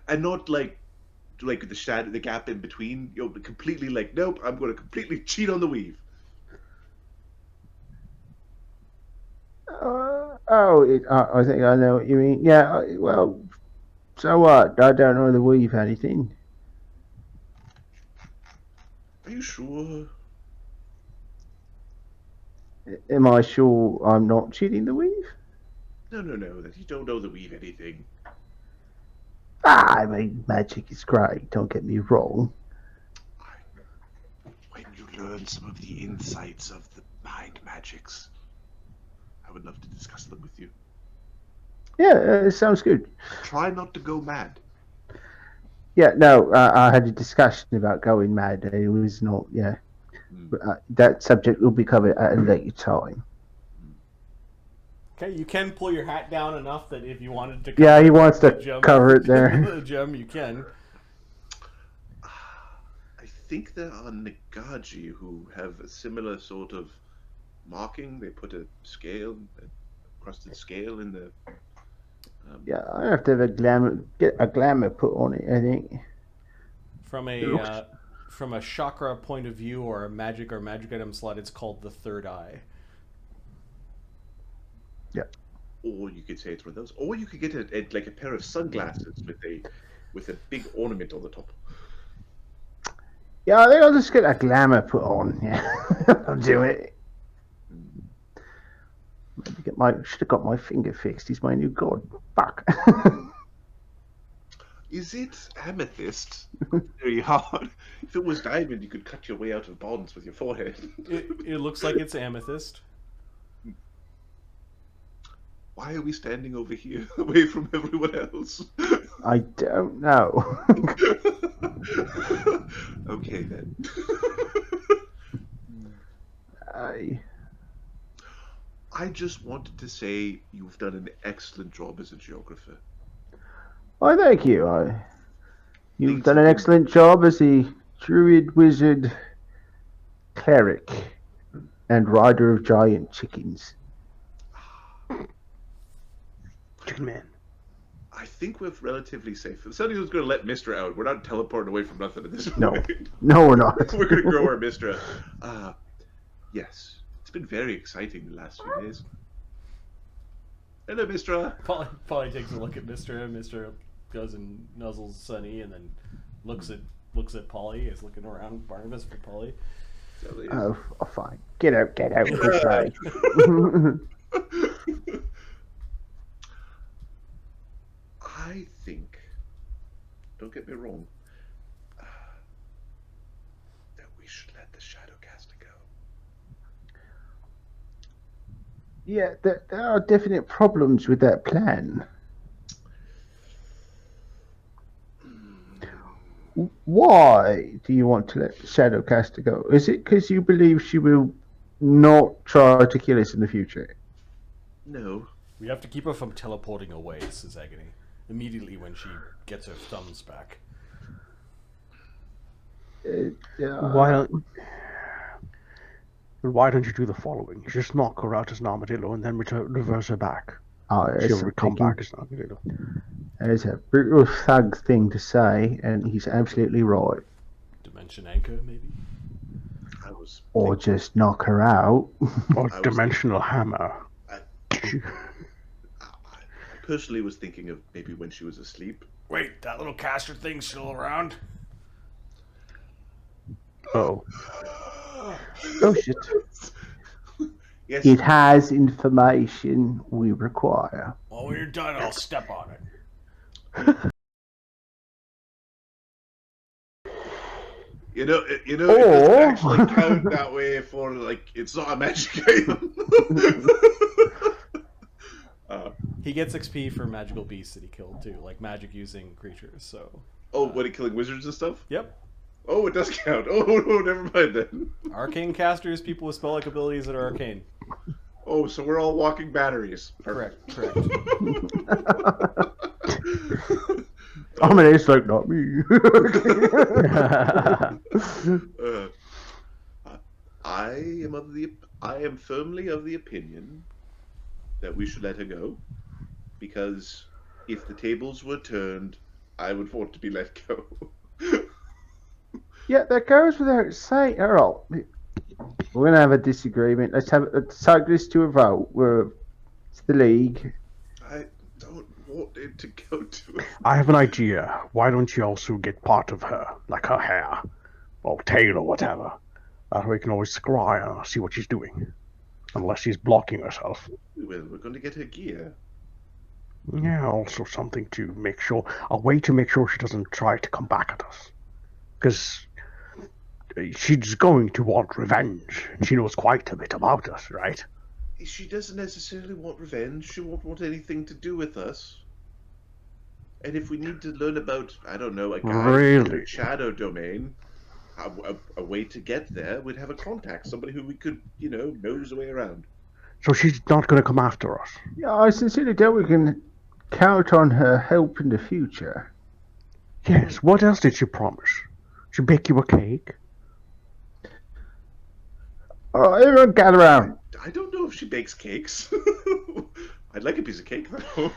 and not like the shadow, the gap in between. You're completely like, nope, I'm going to completely cheat on the weave. I think I know what you mean. Yeah. Well, so what? I don't know the weave anything. Are you sure? Am I sure I'm not cheating the weave? No, that you don't know the weave anything. I mean, magic is great. Don't get me wrong. When you learn some of the insights of the mind magics, I would love to discuss them with you. Yeah, it sounds good. Try not to go mad. Yeah, no, I had a discussion about going mad. It was not, yeah. But, that subject will be covered at a later time. Okay, you can pull your hat down enough that if you wanted to. Yeah, he wants to gem, cover it there. the gem, you can. I think there are Nagaji who have a similar sort of marking. They put a scale, a crusted scale in the. Yeah, I have to have get a glamour put on it, I think. From a chakra point of view, or a magic item slot, it's called the third eye. Yeah. Or you could say it's one of those. Or you could get a pair of sunglasses with a big ornament on the top. Yeah, I think I'll just get a glamour put on. Yeah, I'll do it. Should have got my finger fixed. He's my new god. Fuck. Is it amethyst? Very hard. If it was diamond, you could cut your way out of bonds with your forehead. It looks like it's amethyst. Why are we standing over here, away from everyone else? I don't know. Okay then. I just wanted to say you've done an excellent job as a geographer. Oh, thank you. You've done an excellent job as a druid, wizard, cleric, and rider of giant chickens. Chicken man. I think we're relatively safe. Somebody was going to let Mister out. We're not teleporting away from nothing at this No. point. No, we're not. We're going to grow our Mister. Yes. It's been very exciting the last few days. Hello, Mister. Polly takes a look at Mister, and Mister goes and nuzzles Sunny, and then looks at Polly. Is looking around Barnabus for Polly. Oh, fine. Get out. Good night. I think, don't get me wrong, that we should let the Shadowcaster go. Yeah, there are definite problems with that plan. Why do you want to let the Shadowcaster go? Is it because you believe she will not try to kill us in the future? No. We have to keep her from teleporting away, says Agony. Immediately when she gets her thumbs back. Why don't you do the following? You just knock her out as an armadillo and then reverse her back. She'll come back as an armadillo. It's a brutal thug thing to say, and he's absolutely right. Dimension anchor, maybe? Or just knock her out. Or dimensional hammer. I personally was thinking of maybe when she was asleep. Wait, that little caster thing's still around? Oh. Oh shit. Yes. It has information we require. Well, when you're done, I'll step on it. You know, it doesn't actually count that way for, like, it's not a magic item. He gets XP for magical beasts that he killed too, like magic using creatures. So. Oh, what, killing wizards and stuff? Yep. Oh, it does count. Oh no, never mind then. Arcane casters, people with spell-like abilities that are arcane. Oh, so we're all walking batteries. Correct. I mean, it's like not me. I am firmly of the opinion that we should let her go, because if the tables were turned, I would want to be let go. Yeah, that goes without saying. Earl, we're gonna have a disagreement. Let's take this to a vote. It's the league. I don't want it to go to it. I have an idea. Why don't you also get part of her, like her hair, or tail, or whatever? That way we can always scry her, see what she's doing. Unless she's blocking herself. Well, we're going to get her gear. Yeah, also something to make sure, a way to make sure she doesn't try to come back at us. Because she's going to want revenge. She knows quite a bit about us, right? She doesn't necessarily want revenge. She won't want anything to do with us. And if we need to learn about, I don't know, a guy in the shadow domain, a way to get there, we'd have a contact, somebody who we could, nose the way around. So she's not going to come after us? Yeah, I sincerely doubt we can count on her help in the future. Yes, what else did she promise? She bake you a cake? Oh, everyone gather around. I don't know if she bakes cakes. I'd like a piece of cake, though.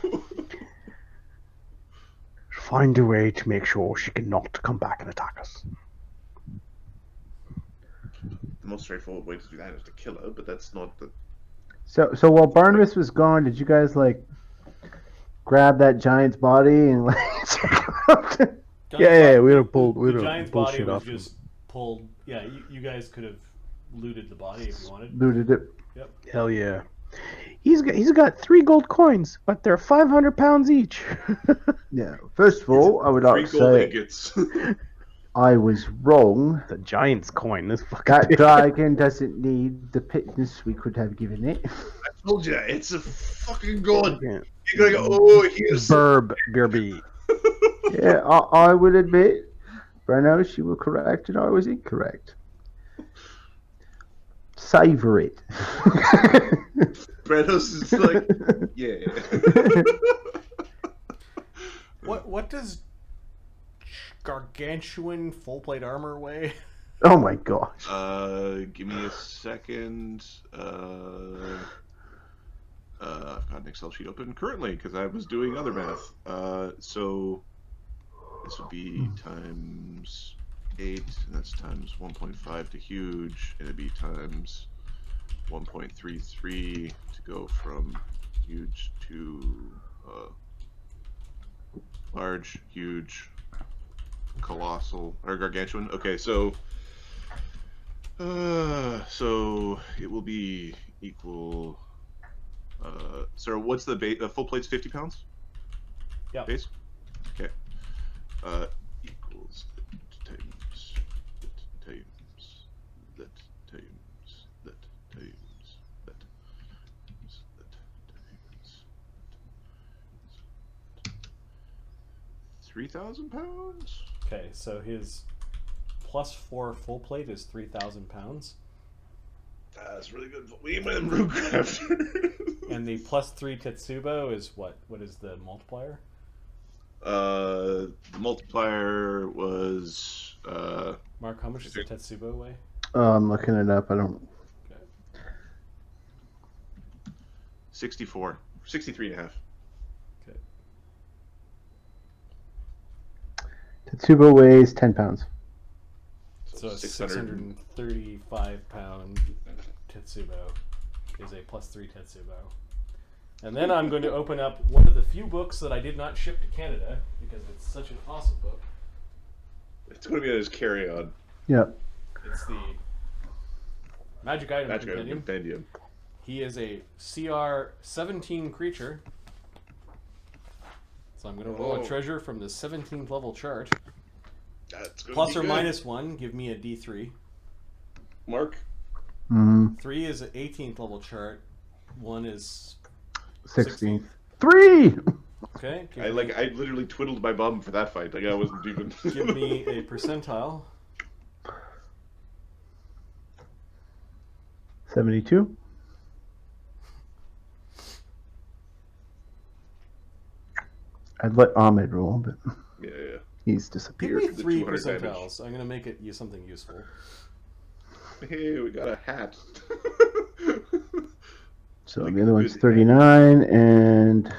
Find a way to make sure she cannot come back and attack us. The most straightforward way to do that is to kill her, but that's not the... So while Barnabus was gone, did you guys, grab that giant's body and, Yeah, we would pull The giant's body shit was off. just pulled. Yeah, you guys could have looted the body if you wanted. looted it? Yep. Hell yeah. He's got 3 gold coins, but they're 500 pounds each. Yeah. First of all, I would Three like to gold say ingots. I was wrong. The giant's coin. This fucking That thing. dragon doesn't need the pittance we could have given it. I told you, it's a fucking god. Yeah. You're gonna go, oh, here's Burb Beerby. Yeah, I will admit, Brennos, you were correct and I was incorrect. Savor it. Brennos is like, yeah. What does Gargantuan full plate armor weigh? Oh my gosh. Give me a second. I've got an Excel sheet open currently because I was doing other math. So this would be times 8, and that's times 1.5 to huge, and it'd be times 1.33 to go from huge to large, huge, colossal, or gargantuan. Okay, so it will be equal. So what's the base? Full plate's 50 pounds. Yeah. Base. Okay. Equals times that times 3,000 pounds. Okay, so his +4 full plate is 3,000 pounds. That's really good. We went Runecraft. And the +3 Tetsubo is what? What is the multiplier? The multiplier was Mark, how much does the Tetsubo weigh? I'm looking it up. I don't. Okay. 64, 63 and a half. Okay. Tetsubo weighs 10 pounds. So a 600. 635 pound Tetsubo is a +3 Tetsubo. And then I'm going to open up one of the few books that I did not ship to Canada because it's such an awesome book. It's going to be on his carry-on. Yeah. It's the Magic Item Magic Item Compendium. Compendium. He is a CR 17 creature. So I'm going to roll a Oh. treasure from the 17th level chart. That's gonna Plus be or good. minus 1, give me a D3. Mark. 3 is an 18th level chart. 1 is 16th. 3! okay. I literally twiddled my bum for that fight. Like I wasn't even. Give me a percentile. 72. I'd let Ahmed roll, but Yeah. he's Give disappeared. me the 3 200 damage. percentiles. I'm going to make it use something useful. Hey, we got a hat. So Like the other one's good 39 and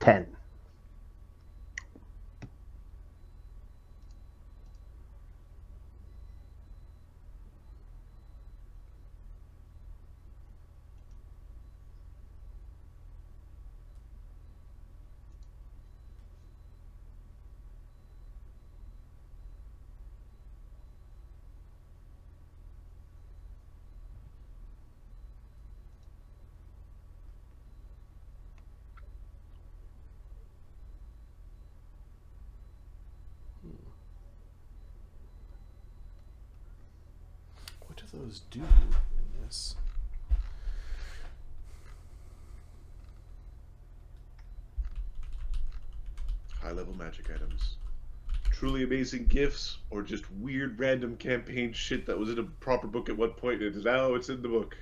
10. What do those do in this? High-level magic items. Truly amazing gifts, or just weird random campaign shit that was in a proper book at one point, and now it's in the book.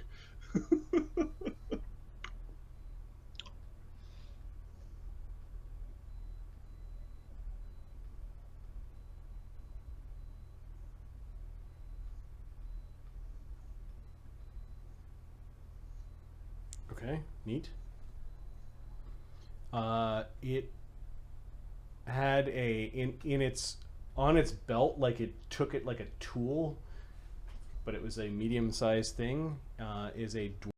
Okay, neat. It had a in its on its belt, like it took it like a tool, but it was a medium-sized thing. Is a